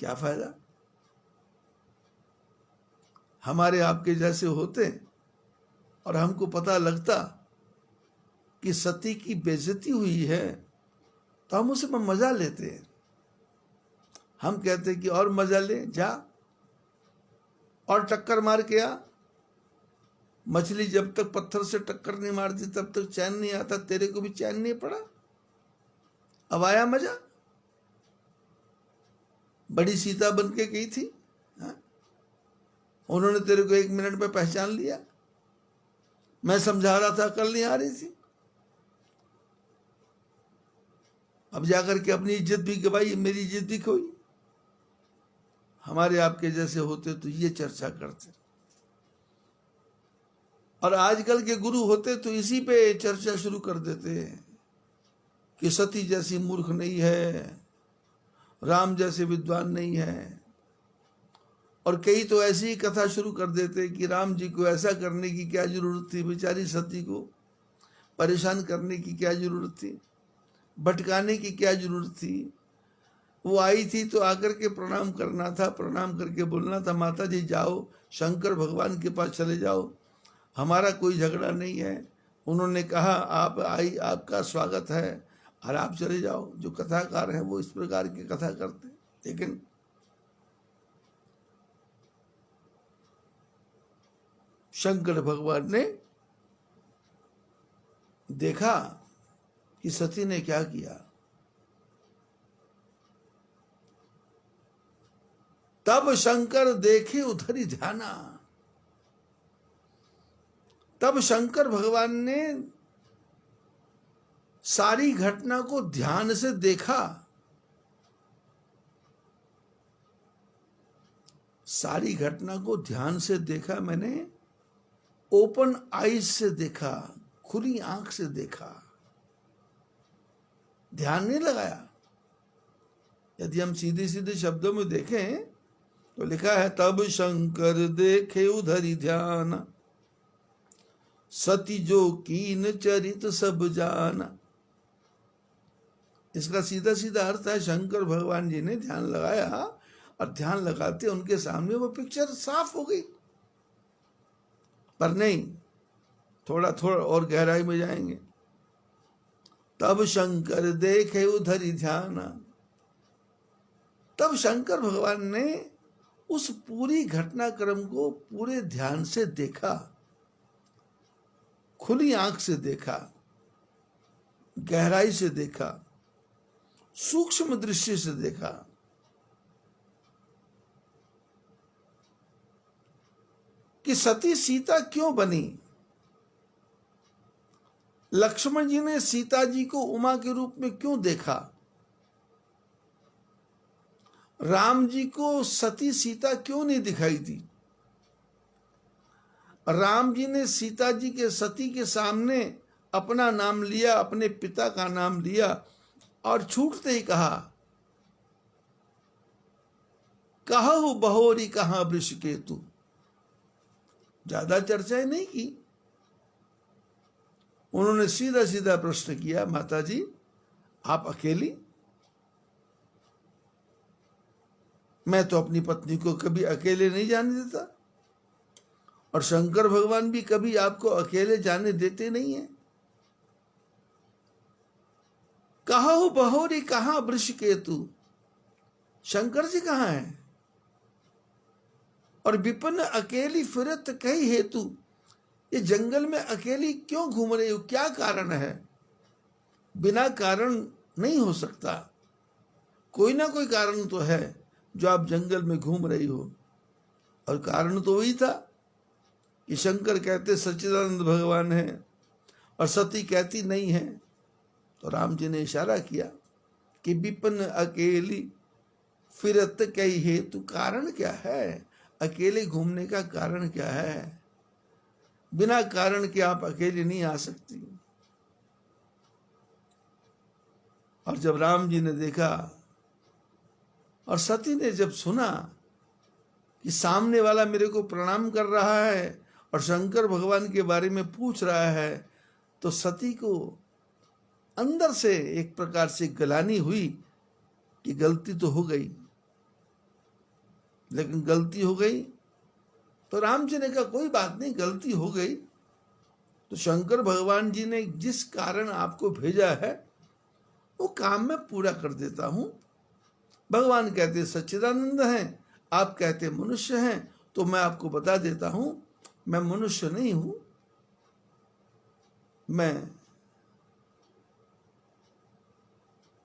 क्या फायदा। हमारे आपके जैसे होते और हमको पता लगता कि सती की बेइज्जती हुई है तो हम उसमें मजा लेते हैं। हम कहते कि और मजा ले, जा और टक्कर मार के आ। मछली जब तक पत्थर से टक्कर नहीं मारती तब तक चैन नहीं आता, तेरे को भी चैन नहीं पड़ा, अब आया मजा। बड़ी सीता बन के गई थी, हाँ? उन्होंने तेरे को 1 मिनट में पहचान लिया। मैं समझा रहा था, कल नहीं आ रही थी, अब जाकर के अपनी इज्जत भी गवाई, मेरी इज्जत भी खोई। हमारे आपके जैसे होते तो ये चर्चा करते, और आजकल के गुरु होते तो इसी पे चर्चा शुरू कर देते कि सती जैसी मूर्ख नहीं है, राम जैसे विद्वान नहीं है। और कई तो ऐसी ही कथा शुरू कर देते कि राम जी को ऐसा करने की क्या जरूरत थी, बेचारी सती को परेशान करने की क्या जरूरत थी, भटकाने की क्या जरूरत थी। वो आई थी तो आकर के प्रणाम करना था, प्रणाम करके बोलना था, माता जी जाओ शंकर भगवान के पास चले जाओ, हमारा कोई झगड़ा नहीं है। उन्होंने कहा आप आई, आपका स्वागत है और आप चले जाओ। जो कथाकार हैं वो इस प्रकार की कथा करते, लेकिन शंकर भगवान ने देखा कि सती ने क्या किया। तब शंकर देखे उधर ही ध्याना। तब शंकर भगवान ने सारी घटना को ध्यान से देखा, सारी घटना को ध्यान से देखा, मैंने ओपन आईज से देखा, खुली आंख से देखा, ध्यान नहीं लगाया। यदि हम सीधे सीधे शब्दों में देखें तो लिखा है तब शंकर देखे उधर ही ध्यान, सती जो कीन चरित सब जाना। इसका सीधा सीधा अर्थ है शंकर भगवान जी ने ध्यान लगाया और ध्यान लगाते उनके सामने वो पिक्चर साफ हो गई। पर नहीं, थोड़ा थोड़ा और गहराई में जाएंगे। तब शंकर देखे उधर ही ध्यान, तब शंकर भगवान ने उस पूरी घटनाक्रम को पूरे ध्यान से देखा, खुली आंख से देखा, गहराई से देखा, सूक्ष्म दृष्टि से देखा। कि सती सीता क्यों बनी। लक्ष्मण जी ने सीता जी को उमा के रूप में क्यों देखा, राम जी को सती सीता क्यों नहीं दिखाई दी, राम जी ने सीता जी के सती के सामने अपना नाम लिया, अपने पिता का नाम लिया और छूटते ही कहा कहु बहोरी कहां वृषकेतु। ज्यादा चर्चाएं नहीं की, उन्होंने सीधा सीधा प्रश्न किया, माता जी आप अकेली। मैं तो अपनी पत्नी को कभी अकेले नहीं जाने देता, और शंकर भगवान भी कभी आपको अकेले जाने देते नहीं है। कहु बहोरी कहां वृषकेतु, शंकर जी कहां है। और विपिन अकेली फिरत कई हेतु, ये जंगल में अकेली क्यों घूम रही हो, क्या कारण है। बिना कारण नहीं हो सकता, कोई ना कोई कारण तो है जो आप जंगल में घूम रही हो। और कारण तो वही था कि शंकर कहते सच्चिदानंद भगवान है और सती कहती नहीं है। तो राम जी ने इशारा किया कि विपिन अकेली फिरत कई हेतु, कारण क्या है, अकेले घूमने का कारण क्या है। बिना कारण के आप अकेले नहीं आ सकती। और जब राम जी ने देखा और सती ने जब सुना कि सामने वाला मेरे को प्रणाम कर रहा है और शंकर भगवान के बारे में पूछ रहा है, तो सती को अंदर से एक प्रकार से गलानी हुई कि गलती तो हो गई। लेकिन गलती हो गई तो राम जी ने कहा कोई बात नहीं, गलती हो गई तो शंकर भगवान जी ने जिस कारण आपको भेजा है वो काम मैं पूरा कर देता हूं। भगवान कहते सच्चिदानंद हैं, आप कहते मनुष्य हैं, तो मैं आपको बता देता हूं मैं मनुष्य नहीं हूं, मैं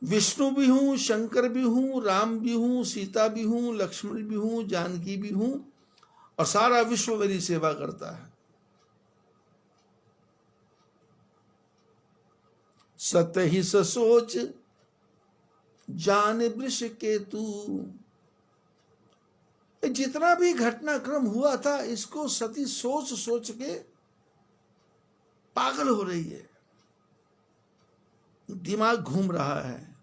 विष्णु भी हूं, शंकर भी हूं, राम भी हूं, सीता भी हूं, लक्ष्मण भी हूं, जानकी भी हूं, और सारा विश्व मेरी सेवा करता है। सत ही सोच जान वृष केतु। जितना भी घटनाक्रम हुआ था इसको सती सोच सोच के पागल हो रही है, दिमाग घूम रहा है,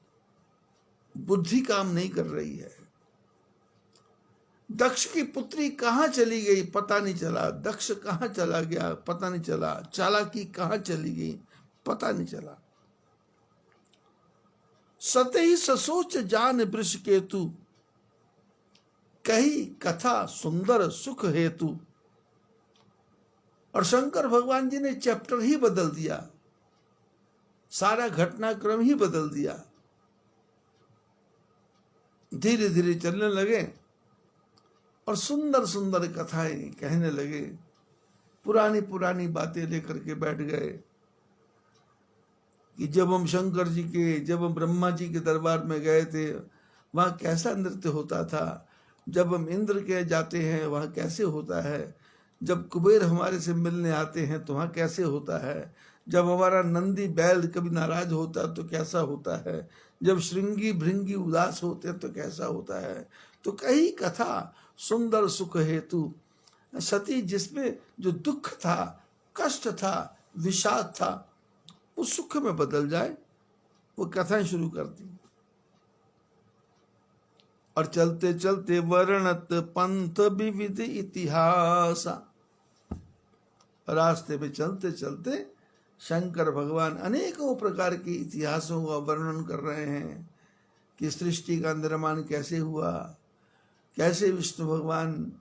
बुद्धि काम नहीं कर रही है। दक्ष की पुत्री कहां चली गई पता नहीं चला, दक्ष कहां चला गया पता नहीं चला, चालाकी कहां चली गई पता नहीं चला। सतही ससोच जान वृष केतु, कही कथा सुंदर सुख हेतु। और शंकर भगवान जी ने चैप्टर ही बदल दिया, सारा घटनाक्रम ही बदल दिया। धीरे धीरे चलने लगे और सुंदर सुंदर कथाएं कहने लगे, पुरानी पुरानी बातें लेकर के बैठ गए कि जब हम शंकर जी के, जब हम ब्रह्मा जी के दरबार में गए थे वहां कैसा नृत्य होता था, जब हम इंद्र के जाते हैं वहां कैसे होता है, जब कुबेर हमारे से मिलने आते हैं तो वहां कैसे होता है, जब हमारा नंदी बैल कभी नाराज होता तो कैसा होता है, जब श्रृंगी भृंगी उदास होते तो कैसा होता है। तो कई कथा सुंदर सुख हेतु। सती जिसमें जो दुख था, कष्ट था, विषाद था, वो सुख में बदल जाए, वो कथाएं शुरू कर दी। और चलते चलते वर्णत पंथ विविध इतिहास, रास्ते में चलते चलते शंकर भगवान अनेकों प्रकार के इतिहासों का वर्णन कर रहे हैं कि सृष्टि का निर्माण कैसे हुआ, कैसे विष्णु भगवान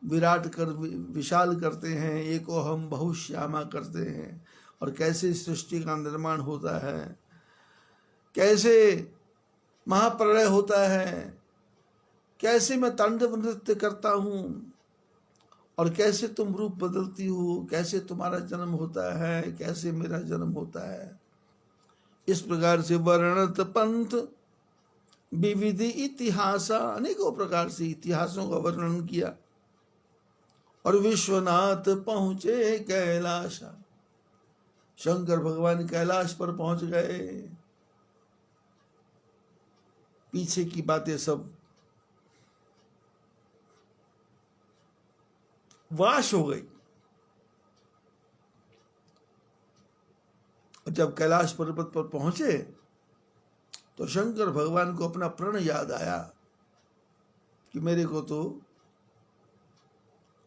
विराट कर विशाल करते हैं, एको हम बहुश्यामा करते हैं, और कैसे सृष्टि का निर्माण होता है, कैसे महाप्रलय होता है, कैसे मैं तांडव नृत्य करता हूं, और कैसे तुम रूप बदलती हो, कैसे तुम्हारा जन्म होता है, कैसे मेरा जन्म होता है। इस प्रकार से वर्णत पंथ विविध इतिहास, अनेकों प्रकार से इतिहासों का वर्णन किया। और विश्वनाथ पहुंचे कैलाश, शंकर भगवान कैलाश पर पहुंच गए। पीछे की बातें सब वाश हो गई। जब कैलाश पर्वत पर पहुंचे तो शंकर भगवान को अपना प्रण याद आया कि मेरे को तो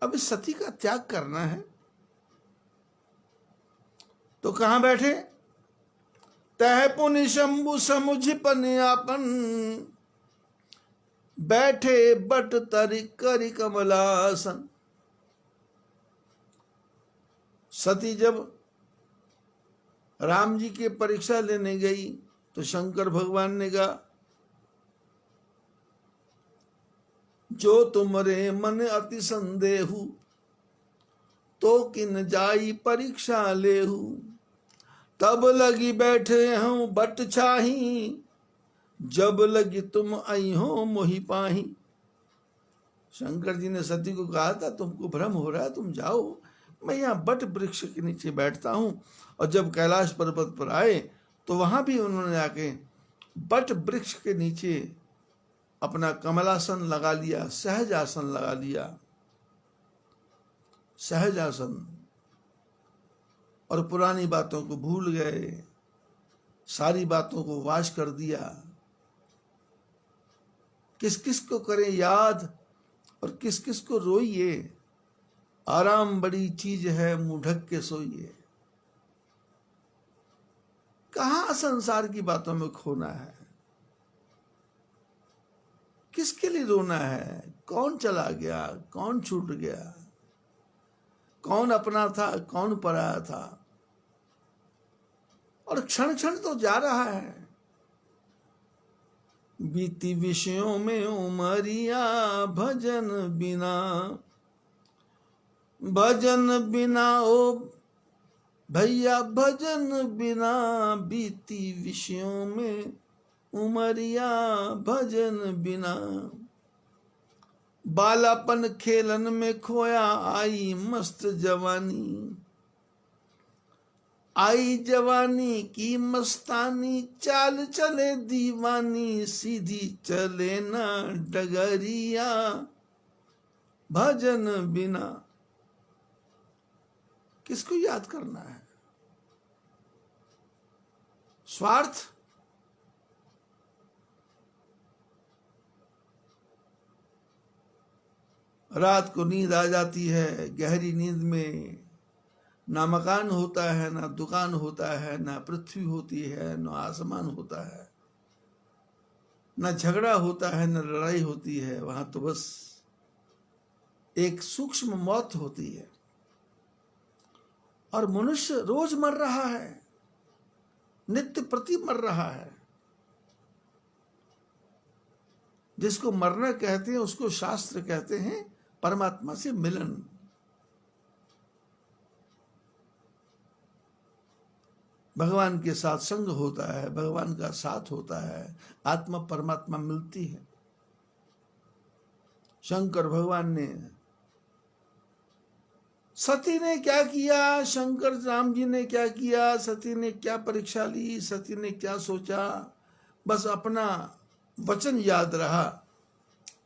अब इस सती का त्याग करना है। तो कहां बैठे, तह पुनि शंभु समुझ पन आपन, बैठे बट तरि करि कमलासन। सती जब राम जी की परीक्षा लेने गई तो शंकर भगवान ने कहा, जो तुमरे मन अति संदेहु, तो किन जाई परीक्षा लेहु। तब लगी बैठे हूं बट छाही, जब लगी तुम आई हो मोहि पाही। शंकर जी ने सती को कहा था तुमको भ्रम हो रहा है, तुम जाओ, मैं यहाँ बट वृक्ष के नीचे बैठता हूं। और जब कैलाश पर्वत पर आए तो वहां भी उन्होंने आके बट वृक्ष के नीचे अपना कमलासन लगा लिया, सहज आसन लगा लिया, सहज आसन। और पुरानी बातों को भूल गए, सारी बातों को वाश कर दिया। किस किस को करें याद, और किस किस को रोइए, आराम बड़ी चीज है, मुंह ढक के सोइए। कहां संसार की बातों में खोना है, किसके लिए रोना है, कौन चला गया, कौन छूट गया, कौन अपना था, कौन पराया था, और क्षण क्षण तो जा रहा है। बीती विषयों में उमरिया, भजन बिना, भजन बिना ओ भैया भजन बिना, बीती विषयों में उमरिया, भजन बिना। बालापन खेलन में खोया, आई मस्त जवानी, आई जवानी की मस्तानी, चाल चले दीवानी, सीधी चले ना डगरिया, भजन बिना। किसको याद करना है? स्वार्थ? रात को नींद आ जाती है, गहरी नींद में ना मकान होता है, ना दुकान होता है, ना पृथ्वी होती है, ना आसमान होता है, ना झगड़ा होता है, ना लड़ाई होती है। वहां तो बस एक सूक्ष्म मौत होती है। और मनुष्य रोज मर रहा है, नित्य प्रति मर रहा है। जिसको मरना कहते हैं उसको शास्त्र कहते हैं परमात्मा से मिलन। भगवान के साथ संग होता है, भगवान का साथ होता है, आत्मा परमात्मा मिलती है। शंकर भगवान ने, सती ने क्या किया, शंकर राम जी ने क्या किया, सती ने क्या परीक्षा ली, सती ने क्या सोचा, बस अपना वचन याद रहा,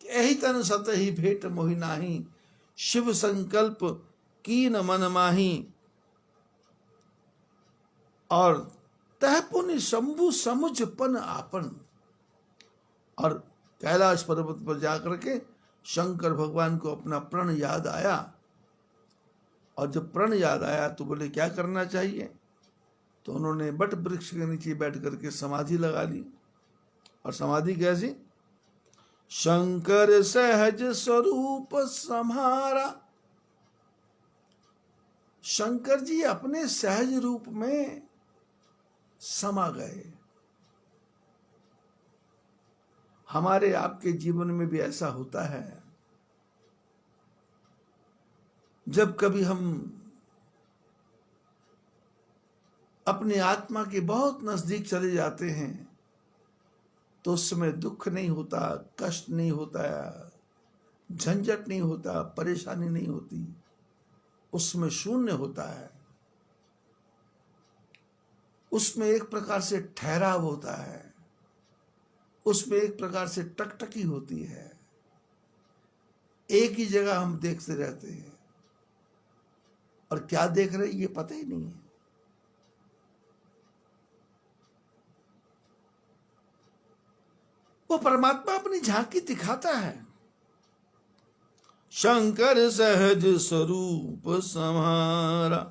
यही तन सत ही भेंट मोहि नाही, शिव संकल्प कीन मन माही। और तह पुनि शंभु समुझ पन आपन। और कैलाश पर्वत पर जाकर के शंकर भगवान को अपना प्रण याद आया। और जब प्रण याद आया तो बोले क्या करना चाहिए, तो उन्होंने बट वृक्ष के नीचे बैठ करके समाधि लगा ली। और समाधि कैसी? शंकर सहज स्वरूप सम्हारा। शंकर जी अपने सहज रूप में समा गए। हमारे आपके जीवन में भी ऐसा होता है, जब कभी हम अपनी आत्मा के बहुत नजदीक चले जाते हैं तो उस समय दुख नहीं होता, कष्ट नहीं होता, झंझट नहीं होता, परेशानी नहीं होती, उसमें शून्य होता है। उसमें एक प्रकार से ठहराव होता है, उसमें एक प्रकार से टकटकी होती है। एक ही जगह हम देखते रहते हैं और क्या देख रहे ये पता ही नहीं है। वो परमात्मा अपनी झांकी दिखाता है। शंकर सहज स्वरूप सम्हारा,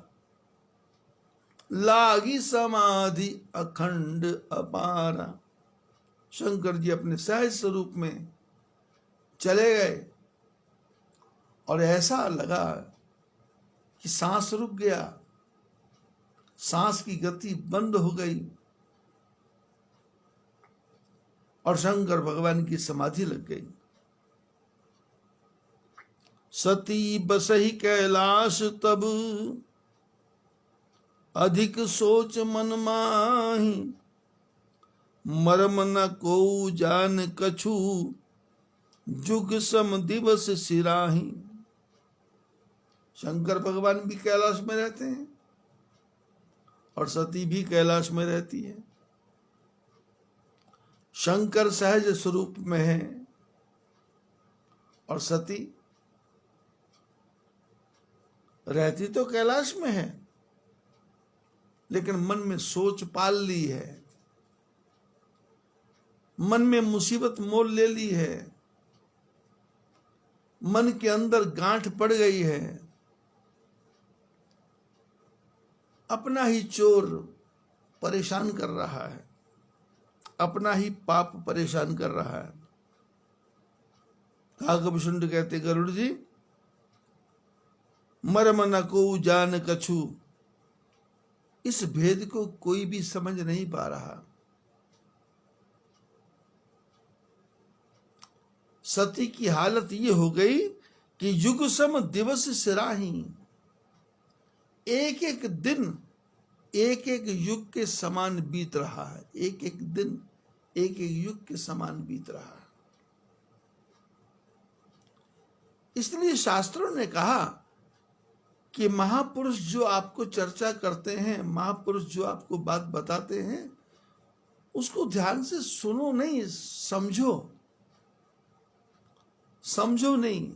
लागी समाधि अखंड अपारा। शंकर जी अपने सहज स्वरूप में चले गए और ऐसा लगा कि सांस रुक गया, सांस की गति बंद हो गई और शंकर भगवान की समाधि लग गई। सती बसहि कैलाश तब, अधिक सोच मन माही, मरम न को जान कछु, जुग सम दिवस सिराही। शंकर भगवान भी कैलाश में रहते हैं और सती भी कैलाश में रहती है। शंकर सहज स्वरूप में है और सती रहती तो कैलाश में है, लेकिन मन में सोच पाल ली है, मन में मुसीबत मोल ले ली है, मन के अंदर गांठ पड़ गई है, अपना ही चोर परेशान कर रहा है, अपना ही पाप परेशान कर रहा है। काकभूषुंड कहते, गरुड़ जी, मर्म न को जान कछु, इस भेद को कोई भी समझ नहीं पा रहा। सती की हालत ये हो गई कि युग सम दिवस सिराही, एक एक दिन एक एक युग के समान बीत रहा है, एक एक दिन एक एक युग के समान बीत रहा है। इसलिए शास्त्रों ने कहा कि महापुरुष जो आपको चर्चा करते हैं, महापुरुष जो आपको बात बताते हैं, उसको ध्यान से सुनो नहीं, समझो। समझो नहीं,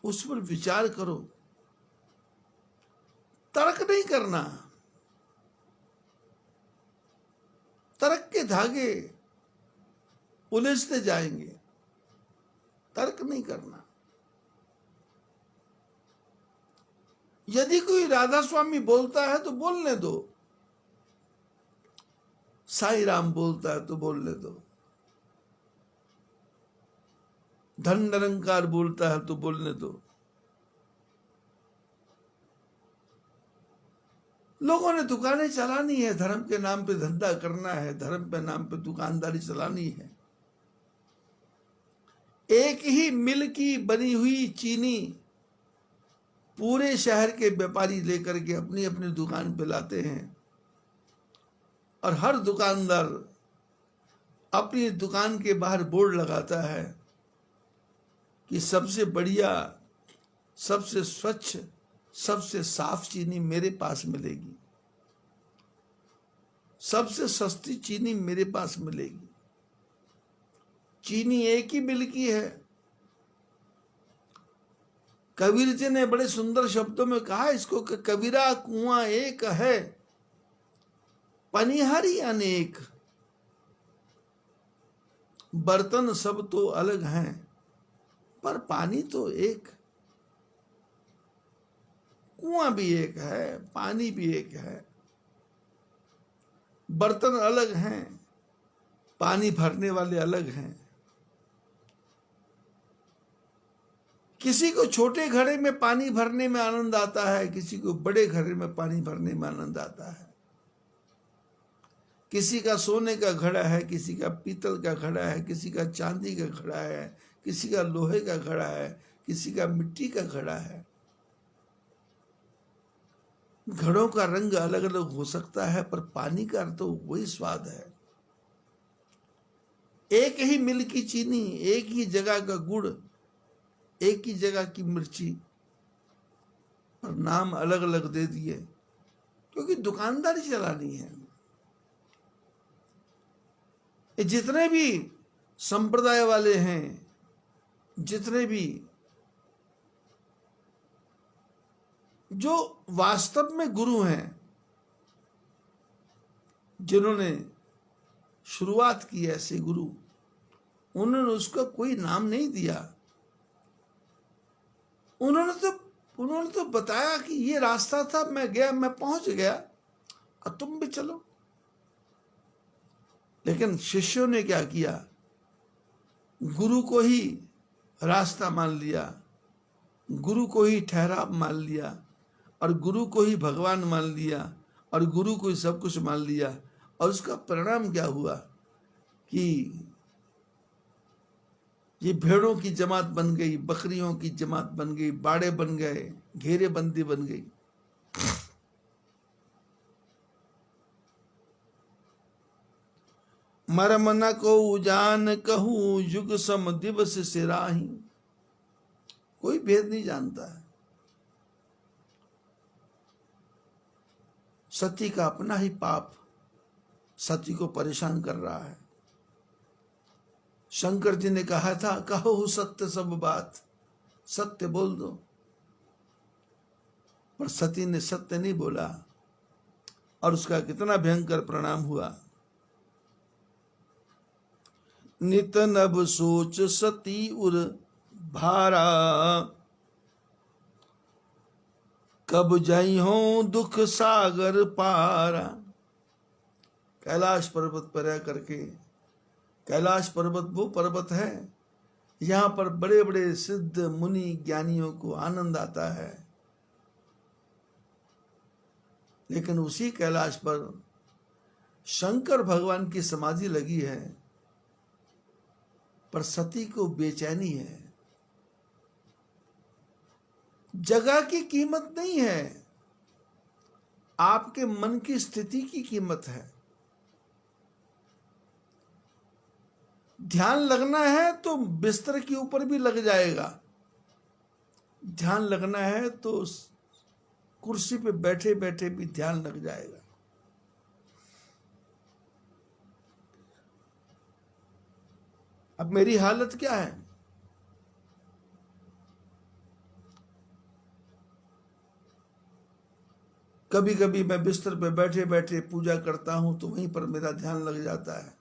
उस पर विचार करो। तर्क नहीं करना, तर्क के धागे उलझते जाएंगे, तर्क नहीं करना। यदि कोई राधा स्वामी बोलता है तो बोलने दो, साईं राम बोलता है तो बोलने दो, धन निरंकार बोलता है तो बोलने दो। लोगों ने दुकानें चलानी है, धर्म के नाम पे धंधा करना है, धर्म के नाम पे दुकानदारी चलानी है। एक ही मिल की बनी हुई चीनी पूरे शहर के व्यापारी लेकर के अपनी अपनी दुकान पे लाते हैं, और हर दुकानदार अपनी दुकान के बाहर बोर्ड लगाता है कि सबसे बढ़िया, सबसे स्वच्छ, सबसे साफ चीनी मेरे पास मिलेगी, सबसे सस्ती चीनी मेरे पास मिलेगी। चीनी एक ही मिल की है। कबीर जी ने बड़े सुंदर शब्दों में कहा इसको कि कबीरा कुआं एक है, पनिहारी अनेक, बर्तन सब तो अलग हैं, पर पानी तो एक। कुआं भी एक है, पानी भी एक है, बर्तन अलग हैं, पानी भरने वाले अलग हैं। किसी को छोटे घड़े में पानी भरने में आनंद आता है, किसी को बड़े घड़े में पानी भरने में आनंद आता है। किसी का सोने का घड़ा है, किसी का पीतल का घड़ा है, किसी का चांदी का घड़ा है, किसी का लोहे का घड़ा है, किसी का मिट्टी का घड़ा है। घड़ों का रंग अलग अलग हो सकता है, पर पानी का तो वही स्वाद है। एक ही मिल की चीनी, एक ही जगह का गुड़, एक ही जगह की मिर्ची, पर नाम अलग अलग दे दिए, क्योंकि दुकानदारी चलानी है। जितने भी संप्रदाय वाले हैं, जितने भी जो वास्तव में गुरु हैं, जिन्होंने शुरुआत की ऐसे गुरु, उन्होंने उसका कोई नाम नहीं दिया। उन्होंने तो बताया कि ये रास्ता था, मैं गया, मैं पहुंच गया, और तुम भी चलो। लेकिन शिष्यों ने क्या किया? गुरु को ही रास्ता मान लिया, गुरु को ही ठहराव मान लिया, और गुरु को ही भगवान मान लिया, और गुरु को ही सब कुछ मान लिया। और उसका परिणाम क्या हुआ कि ये भेड़ों की जमात बन गई, बकरियों की जमात बन गई, बाड़े बन गए, घेरेबंदी बन गई। मरम न को जान कहूं, युग सम दिवस सिराही। कोई भेद नहीं जानता है। सती का अपना ही पाप सती को परेशान कर रहा है। शंकर जी ने कहा था, कहो सत्य सब बात, सत्य बोल दो। पर सती ने सत्य नहीं बोला, और उसका कितना भयंकर परिणाम हुआ। नित नभ सोच सती उर भारा, कब जाई हो दुख सागर पारा। कैलाश पर्वत पर रह करके, कैलाश पर्वत वो पर्वत है यहाँ पर बड़े बड़े सिद्ध मुनि ज्ञानियों को आनंद आता है, लेकिन उसी कैलाश पर शंकर भगवान की समाधि लगी है, पर सती को बेचैनी है। जगह की कीमत नहीं है, आपके मन की स्थिति की कीमत है। ध्यान लगना है तो बिस्तर के ऊपर भी लग जाएगा, ध्यान लगना है तो कुर्सी पे बैठे बैठे भी ध्यान लग जाएगा। अब मेरी हालत क्या है? कभी कभी मैं बिस्तर पे बैठे बैठे पूजा करता हूं तो वहीं पर मेरा ध्यान लग जाता है,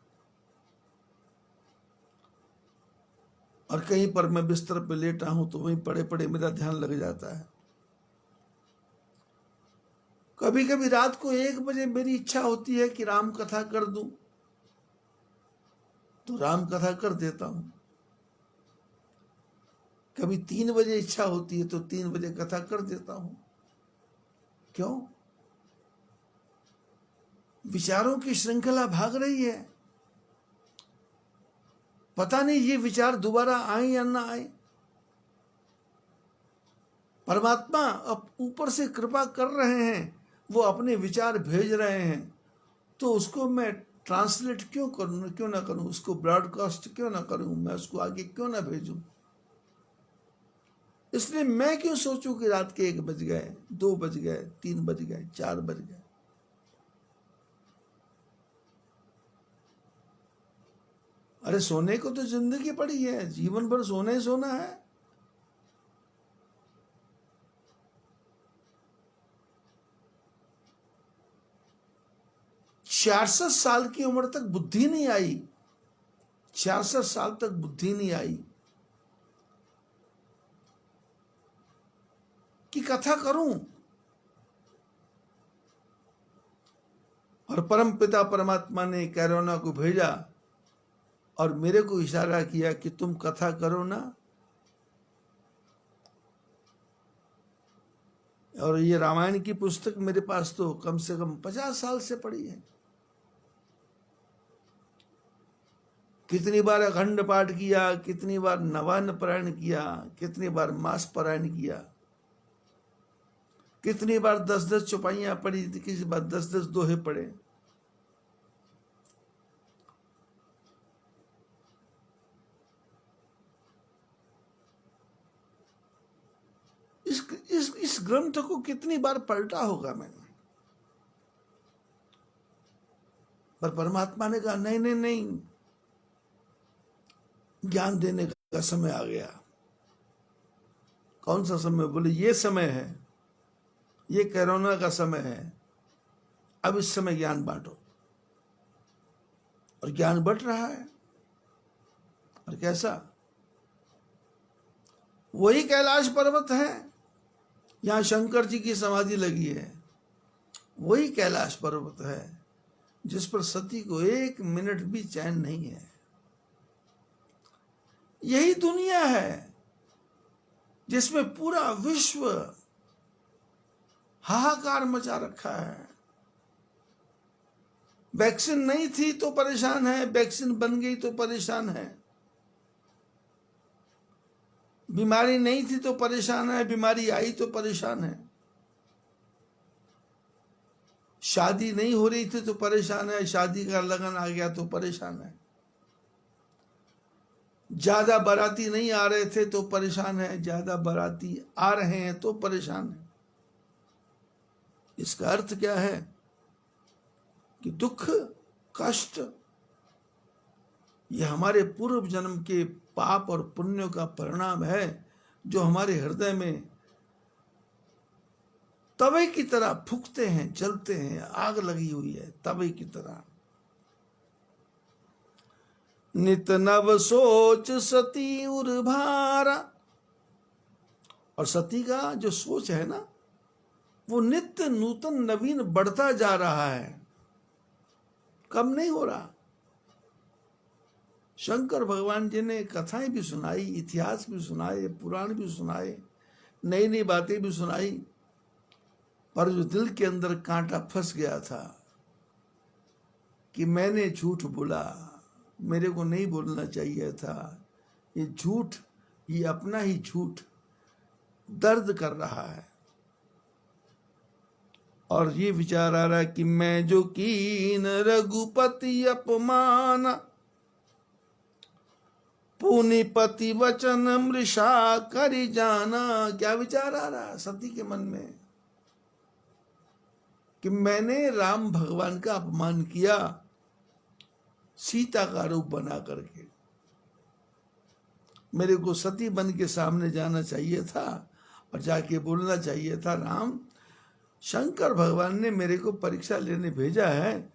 और कहीं पर मैं बिस्तर पे लेटा हूं तो वहीं पड़े पड़े मेरा ध्यान लग जाता है। कभी कभी रात को 1 बजे मेरी इच्छा होती है कि राम कथा कर दूं, तो राम कथा कर देता हूं। कभी 3 बजे इच्छा होती है तो 3 बजे कथा कर देता हूं। क्यों? विचारों की श्रृंखला भाग रही है, पता नहीं ये विचार दोबारा आए या ना आए। परमात्मा अब ऊपर से कृपा कर रहे हैं, वो अपने विचार भेज रहे हैं, तो उसको मैं ट्रांसलेट क्यों ना करूं, उसको ब्रॉडकास्ट क्यों ना करूं, मैं उसको आगे क्यों ना भेजूं। इसलिए मैं क्यों सोचूं कि रात के 1 बज गए, 2 बज गए, 3 बज गए, 4 बज गए। अरे सोने को तो जिंदगी पड़ी है, जीवन भर सोना ही सोना है। छियासठ साल की उम्र तक बुद्धि नहीं आई, 66 साल तक बुद्धि नहीं आई कि कथा करूं। और परम पिता परमात्मा ने कैरोना को भेजा और मेरे को इशारा किया कि तुम कथा करो ना। और ये रामायण की पुस्तक मेरे पास तो कम से कम 50 साल से पड़ी है। कितनी बार अखंड पाठ किया, कितनी बार नवान्न पारायण किया, कितनी बार मास पारायण किया, कितनी बार 10-10 चौपाइयां पढ़ी, किसी बार 10-10 दोहे पढ़े। इस ग्रंथ को कितनी बार पलटा होगा मैंने। पर परमात्मा ने कहा नहीं नहीं नहीं, ज्ञान देने का समय आ गया। कौन सा समय? बोले ये समय है, ये कोरोना का समय है, अब इस समय ज्ञान बांटो। और ज्ञान बंट रहा है। और कैसा? वही कैलाश पर्वत है, यहां शंकर जी की समाधि लगी है। वही कैलाश पर्वत है जिस पर सती को 1 मिनट भी चैन नहीं है। यही दुनिया है जिसमें पूरा विश्व हाहाकार मचा रखा है। वैक्सीन नहीं थी तो परेशान है, वैक्सीन बन गई तो परेशान है। बीमारी नहीं थी तो परेशान है, बीमारी आई तो परेशान है। शादी नहीं हो रही थी तो परेशान है, शादी का लगन आ गया तो परेशान है। ज्यादा बाराती नहीं आ रहे थे तो परेशान है, ज्यादा बाराती आ रहे हैं तो परेशान है। इसका अर्थ क्या है? कि दुख, कष्ट ये हमारे पूर्व जन्म के पाप और पुण्यों का परिणाम है, जो हमारे हृदय में तवे की तरह फूकते हैं, जलते हैं। आग लगी हुई है तवे की तरह। नित नव सोच सती उर भारा, और सती का जो सोच है ना, वो नित्य नूतन नवीन बढ़ता जा रहा है, कम नहीं हो रहा। शंकर भगवान जी ने कथाएं भी सुनाई, इतिहास भी सुनाए, पुराण भी सुनाए, नई नई बातें भी सुनाई, पर जो दिल के अंदर कांटा फंस गया था कि मैंने झूठ बोला, मेरे को नहीं बोलना चाहिए था, ये झूठ, ये अपना ही झूठ दर्द कर रहा है। और ये विचार आ रहा है कि मैं जो कीन रघुपति अपमान, पुनिपति वचन मृषा करी जाना। क्या विचार आ रहा है सती के मन में कि मैंने राम भगवान का अपमान किया सीता का रूप बना करके। मेरे को सती बन के सामने जाना चाहिए था और जाके बोलना चाहिए था, राम, शंकर भगवान ने मेरे को परीक्षा लेने भेजा है,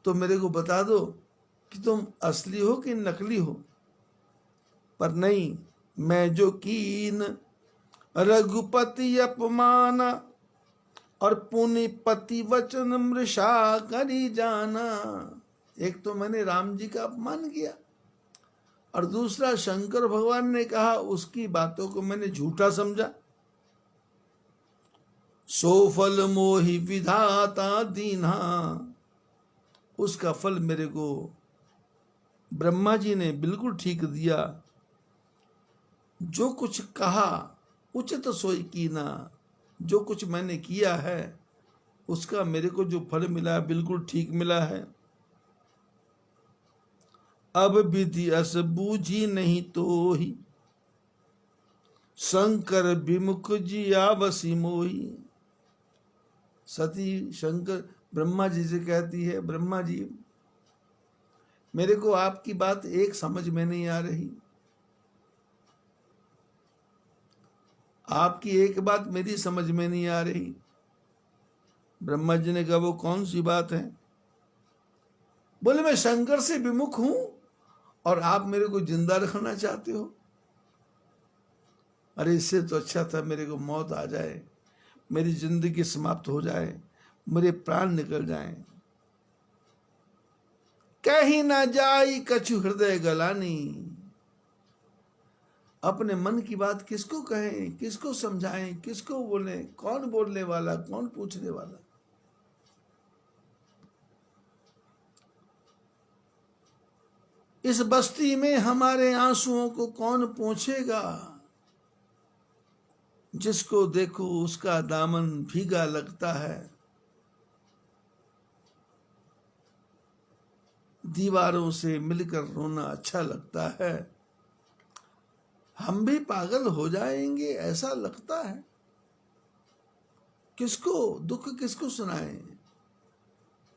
तो मेरे को बता दो कि तुम असली हो कि नकली हो। पर नहीं, मैं जो कीन रघुपति अपमान, और पुनिपति वचन मृषा करी जाना। एक तो मैंने राम जी का अपमान किया, और दूसरा शंकर भगवान ने कहा उसकी बातों को मैंने झूठा समझा। सो फल मोहि विधाता दीन्हा, उसका फल मेरे को ब्रह्मा जी ने बिल्कुल ठीक दिया। जो कुछ कहा उचित सोई कीना, जो कुछ मैंने किया है उसका मेरे को जो फल मिला है बिल्कुल ठीक मिला है। अब विधि अस बूझी नहीं तो ही, शंकर विमुख जी आवसी मोही। सती शंकर ब्रह्मा जी से कहती है, ब्रह्मा जी, मेरे को आपकी बात एक समझ में नहीं आ रही, आपकी एक बात मेरी समझ में नहीं आ रही। ब्रह्मा जी ने कहा, वो कौन सी बात है? बोले, मैं शंकर से विमुख हूं और आप मेरे को जिंदा रखना चाहते हो। अरे इससे तो अच्छा था मेरे को मौत आ जाए, मेरी जिंदगी समाप्त हो जाए, मेरे प्राण निकल जाएं। कहीं ना जाई कछु हृदय गलानी। अपने मन की बात किसको कहें, किसको समझाएं, किसको बोलें? कौन बोलने वाला, कौन पूछने वाला? इस बस्ती में हमारे आंसुओं को कौन पोंछेगा? जिसको देखो उसका दामन भीगा लगता है, दीवारों से मिलकर रोना अच्छा लगता है। हम भी पागल हो जाएंगे ऐसा लगता है। किसको दुख, किसको सुनाएं?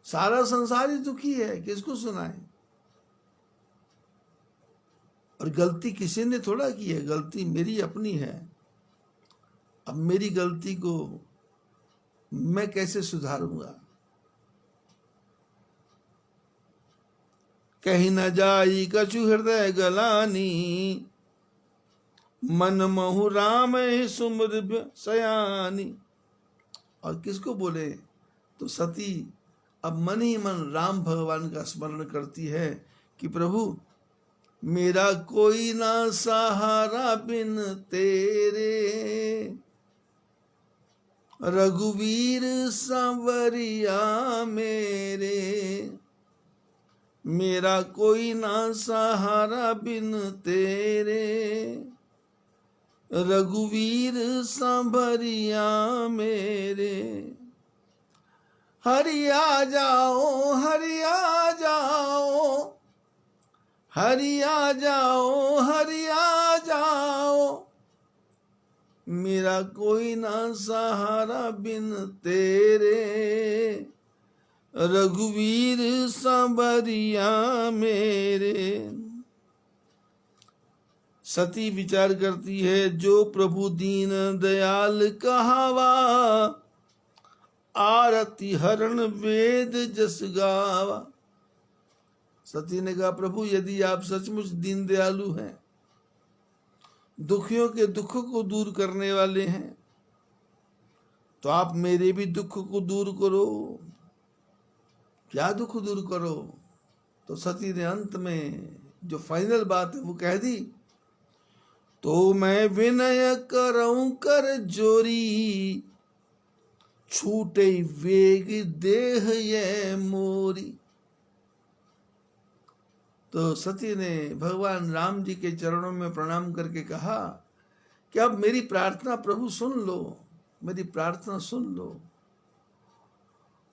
सारा संसार ही दुखी है, किसको सुनाएं? और गलती किसी ने थोड़ा की है, गलती मेरी अपनी है। अब मेरी गलती को मैं कैसे सुधारूंगा? कहीं न जाई कछु हृदय गलानी, मन महु राम सुमृभ सयानी। और किसको बोले? तो सती अब मन ही मन राम भगवान का स्मरण करती है कि प्रभु, मेरा कोई ना सहारा बिन तेरे, रघुवीर सांवरिया मेरे। मेरा कोई ना सहारा बिन तेरे, रघुवीर सांवरिया मेरे। हरि आ जाओ, हरि आ जाओ, हरि आ जाओ, हरि आ जाओ। मेरा कोई ना सहारा बिन तेरे, रघुवीर सांवरिया मेरे। सती विचार करती है, जो प्रभु दीन दयाल कहावा, आरती हरण वेद जस गावा। सती ने कहा, प्रभु यदि आप सचमुच दीन दयालु हैं, दुखियों के दुख को दूर करने वाले हैं, तो आप मेरे भी दुख को दूर करो। क्या दुख दूर करो? तो सती ने अंत में जो फाइनल बात है वो कह दी, तो मैं विनय करऊं कर जोरी, छूटे वेग देह ये मोरी। तो सती ने भगवान राम जी के चरणों में प्रणाम करके कहा कि अब मेरी प्रार्थना प्रभु सुन लो, मेरी प्रार्थना सुन लो।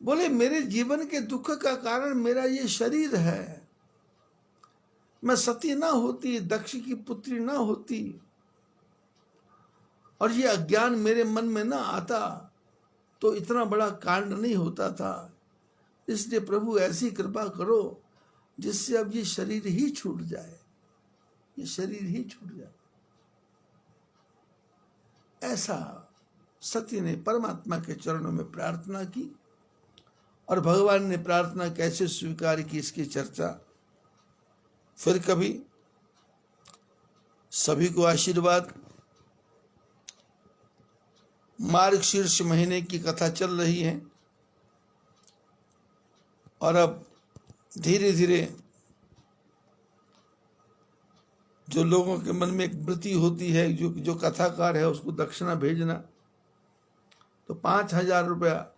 बोले मेरे जीवन के दुख का कारण मेरा ये शरीर है। मैं सती ना होती, दक्ष की पुत्री ना होती, और ये अज्ञान मेरे मन में ना आता, तो इतना बड़ा कांड नहीं होता था। इसलिए प्रभु ऐसी कृपा करो जिससे अब ये शरीर ही छूट जाए, ये शरीर ही छूट जाए। ऐसा सती ने परमात्मा के चरणों में प्रार्थना की, और भगवान ने प्रार्थना कैसे स्वीकार की इसकी चर्चा फिर कभी। सभी को आशीर्वाद। मार्गशीर्ष महीने की कथा चल रही है, और अब धीरे धीरे जो लोगों के मन में एक वृत्ति होती है, जो कथाकार है उसको दक्षिणा भेजना, तो 5,000 रुपया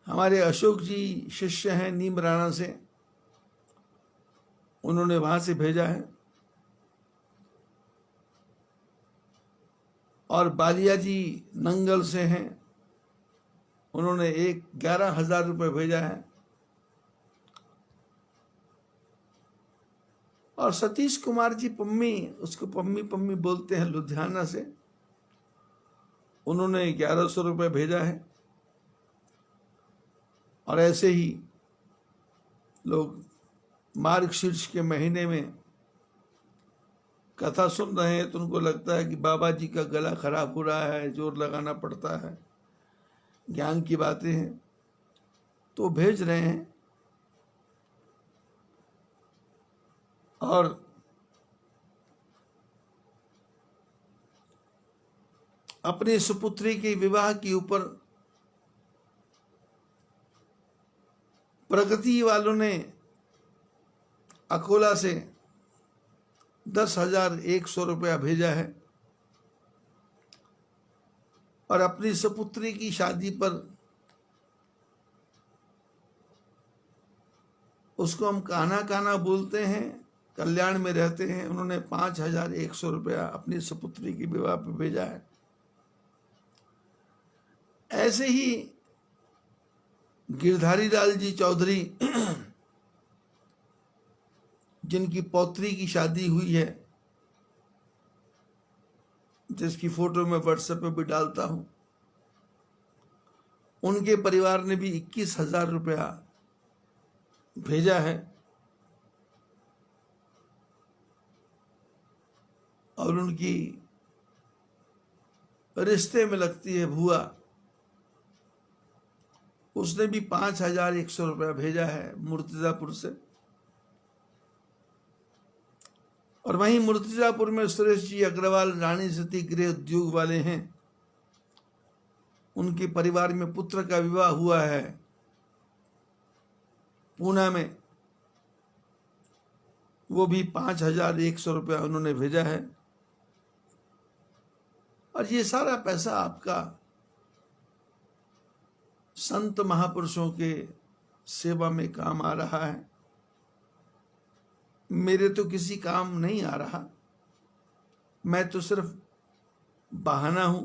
हमारे अशोक जी शिष्य हैं नीमराणा से, उन्होंने वहां से भेजा है। और बालिया जी नंगल से हैं, उन्होंने 11,000 रुपये भेजा है। और सतीश कुमार जी पम्मी, उसको पम्मी पम्मी बोलते हैं, लुधियाना से, उन्होंने 1100 रुपये भेजा है। और ऐसे ही लोग मार्गशीर्ष के महीने में कथा सुन रहे हैं, तो उनको लगता है कि बाबा जी का गला खराब हो रहा है, जोर लगाना पड़ता है, ज्ञान की बातें हैं, तो भेज रहे हैं। और अपनी सुपुत्री के विवाह के ऊपर प्रगति वालों ने अकोला से 10,100 रुपया भेजा है। और अपनी सुपुत्री की शादी पर, उसको हम कान्हा कान्हा बोलते हैं, कल्याण में रहते हैं, उन्होंने 5,100 रुपया अपनी सुपुत्री की विवाह पर भेजा है। ऐसे ही गिरधारी लाल जी चौधरी, जिनकी पौत्री की शादी हुई है, जिसकी फोटो मैं व्हाट्सएप पे भी डालता हूं, उनके परिवार ने भी 21,000 रुपया भेजा है। और उनकी रिश्ते में लगती है भुआ, उसने भी 5,100 रुपया भेजा है मुर्तिजापुर से। और वहीं मुर्तिजापुर में सुरेश जी अग्रवाल रानी सती गृह उद्योग वाले हैं, उनके परिवार में पुत्र का विवाह हुआ है पूना में, वो भी 5,100 रुपया उन्होंने भेजा है। और ये सारा पैसा आपका संत महापुरुषों के सेवा में काम आ रहा है। मेरे तो किसी काम नहीं आ रहा, मैं तो सिर्फ बहाना हूं।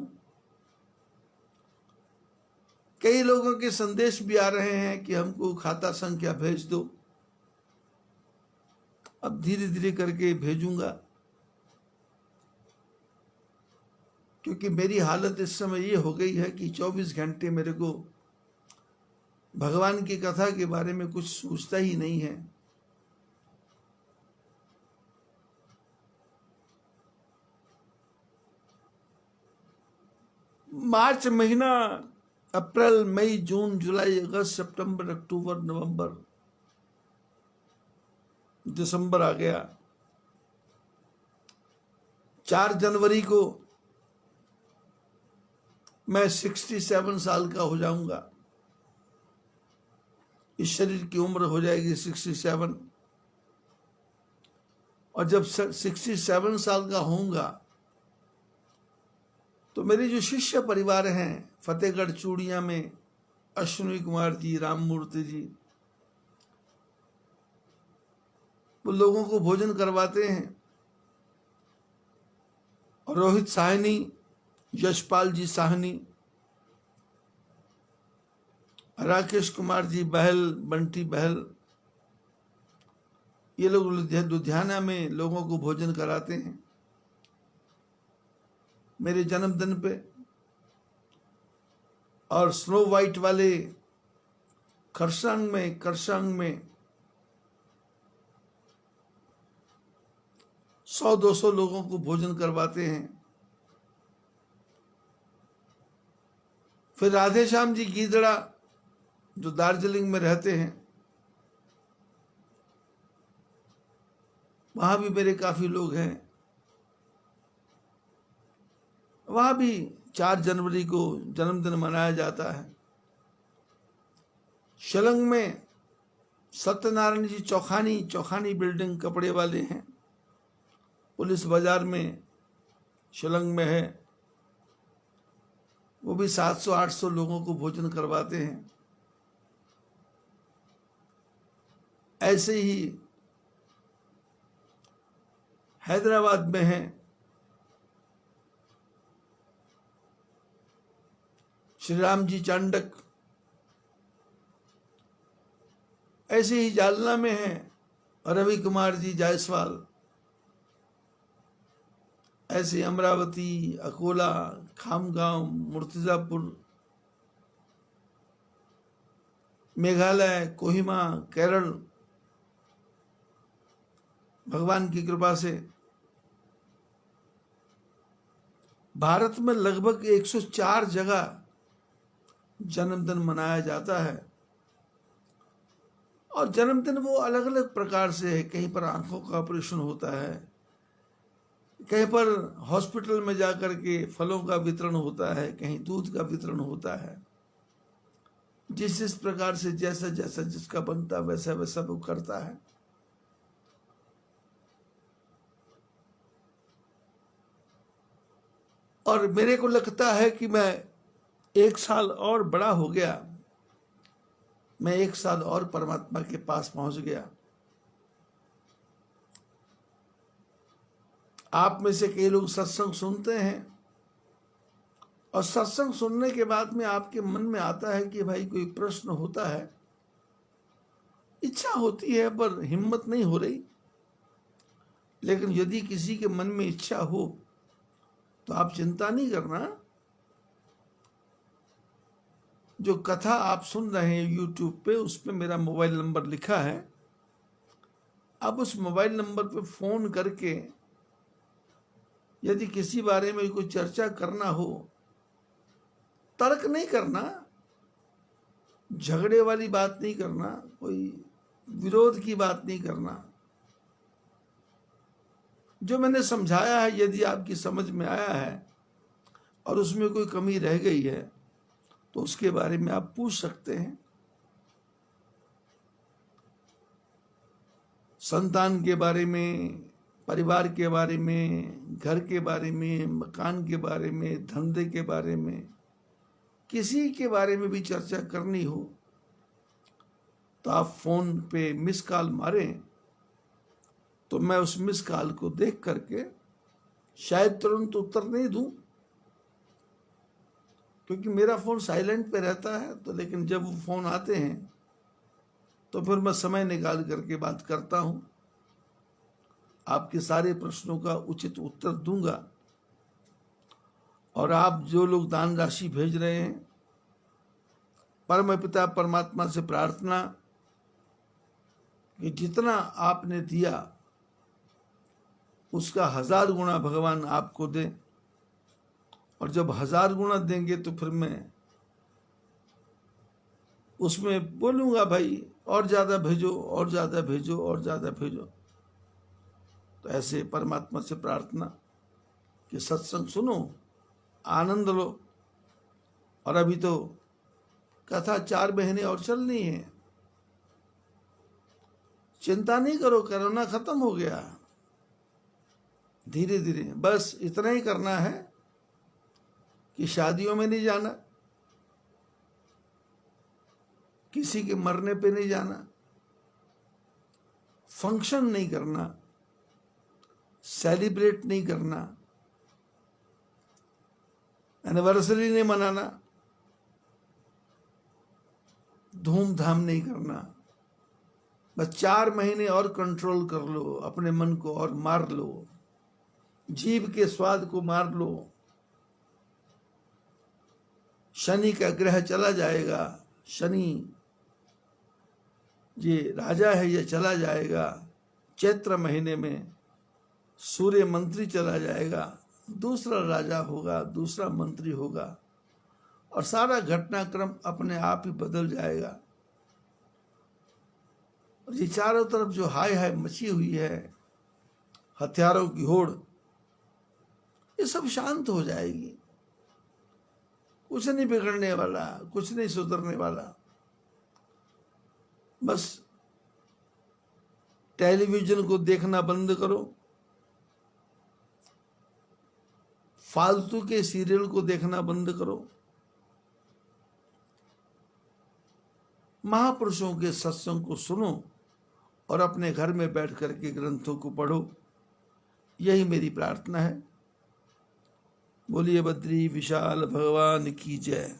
कई लोगों के संदेश भी आ रहे हैं कि हमको खाता संख्या भेज दो, अब धीरे धीरे करके भेजूंगा, क्योंकि मेरी हालत इस समय ये हो गई है कि 24 घंटे मेरे को भगवान की कथा के बारे में कुछ सोचता ही नहीं है। मार्च महीना, अप्रैल मई जून जुलाई अगस्त सितंबर अक्टूबर नवंबर दिसंबर आ गया, 4 जनवरी को मैं 67 साल का हो जाऊंगा। इस शरीर की उम्र हो जाएगी 67। और जब 67 साल का होऊंगा तो मेरे जो शिष्य परिवार हैं फतेहगढ़ चूड़िया में, अश्विनी कुमार जी, राममूर्ति जी, वो लोगों को भोजन करवाते हैं। और रोहित साहनी, यशपाल जी साहनी, राकेश कुमार जी बहल, बंटी बहल, ये लोग लुधियाना में लोगों को भोजन कराते हैं मेरे जन्मदिन पे। और स्नो वाइट वाले करसंग में 100-200 लोगों को भोजन करवाते हैं। फिर राधे श्याम जी गीदड़ा जो दार्जिलिंग में रहते हैं, वहां भी मेरे काफी लोग हैं। वहां भी 4 जनवरी को जन्मदिन मनाया जाता है। शिलंग में सत्यनारायण जी चौखानी बिल्डिंग कपड़े वाले हैं, पुलिस बाजार में शिलंग में है। वो भी 700-800 लोगों को भोजन करवाते हैं। ऐसे ही हैदराबाद में है श्री राम जी चांडक। ऐसे ही जालना में है रवि कुमार जी जायसवाल। ऐसे अमरावती, अकोला, खामगांव, मुर्तिजापुर, मेघालय, कोहिमा, केरल, भगवान की कृपा से भारत में लगभग 104 जगह जन्मदिन मनाया जाता है। और जन्मदिन वो अलग अलग प्रकार से है। कहीं पर आंखों का ऑपरेशन होता है, कहीं पर हॉस्पिटल में जाकर के फलों का वितरण होता है, कहीं दूध का वितरण होता है। जिस प्रकार से जैसा जैसा जिसका बनता वैसा वैसा वो करता है। और मेरे को लगता है कि मैं 1 साल और बड़ा हो गया, मैं 1 साल और परमात्मा के पास पहुंच गया। आप में से कई लोग सत्संग सुनते हैं और सत्संग सुनने के बाद में आपके मन में आता है कि भाई कोई प्रश्न होता है, इच्छा होती है पर हिम्मत नहीं हो रही। लेकिन यदि किसी के मन में इच्छा हो तो आप चिंता नहीं करना। जो कथा आप सुन रहे हैं यूट्यूब पे, उस पे मेरा मोबाइल नंबर लिखा है। आप उस मोबाइल नंबर पे फोन करके यदि किसी बारे में कोई चर्चा करना हो, तर्क नहीं करना, झगड़े वाली बात नहीं करना, कोई विरोध की बात नहीं करना। जो मैंने समझाया है यदि आपकी समझ में आया है और उसमें कोई कमी रह गई है तो उसके बारे में आप पूछ सकते हैं। संतान के बारे में, परिवार के बारे में, घर के बारे में, मकान के बारे में, धंधे के बारे में, किसी के बारे में भी चर्चा करनी हो तो आप फोन पे मिस कॉल मारें तो मैं उस मिस कॉल को देख करके शायद तुरंत उत्तर नहीं दूं, क्योंकि मेरा फोन साइलेंट पे रहता है। तो लेकिन जब वो फोन आते हैं तो फिर मैं समय निकाल करके बात करता हूं, आपके सारे प्रश्नों का उचित उत्तर दूंगा। और आप जो लोग दान राशि भेज रहे हैं, परम पिता परमात्मा से प्रार्थना कि जितना आपने दिया उसका 1000 गुना भगवान आपको दे। और जब 1000 गुना देंगे तो फिर मैं उसमें बोलूंगा भाई और ज्यादा भेजो, और ज्यादा भेजो, और ज्यादा भेजो। तो ऐसे परमात्मा से प्रार्थना कि सत्संग सुनो, आनंद लो। और अभी तो कथा 4 महीने और चलनी है। चिंता नहीं करो, कोरोना खत्म हो गया। धीरे धीरे बस इतना ही करना है कि शादियों में नहीं जाना, किसी के मरने पे नहीं जाना, फंक्शन नहीं करना, सेलिब्रेट नहीं करना, एनिवर्सरी नहीं मनाना, धूमधाम नहीं करना। बस 4 महीने और कंट्रोल कर लो अपने मन को, और मार लो, जीभ के स्वाद को मार लो। शनि का ग्रह चला जाएगा, शनि ये राजा है, ये चला जाएगा। चैत्र महीने में सूर्य मंत्री चला जाएगा, दूसरा राजा होगा, दूसरा मंत्री होगा, और सारा घटनाक्रम अपने आप ही बदल जाएगा। और ये चारों तरफ जो हाय हाय मची हुई है, हथियारों की होड़, ये सब शांत हो जाएगी। कुछ नहीं बिगड़ने वाला, कुछ नहीं सुधरने वाला। बस टेलीविजन को देखना बंद करो, फालतू के सीरियल को देखना बंद करो, महापुरुषों के सत्संग को सुनो, और अपने घर में बैठ करके ग्रंथों को पढ़ो। यही मेरी प्रार्थना है। बोलिए बद्री विशाल भगवान की जय।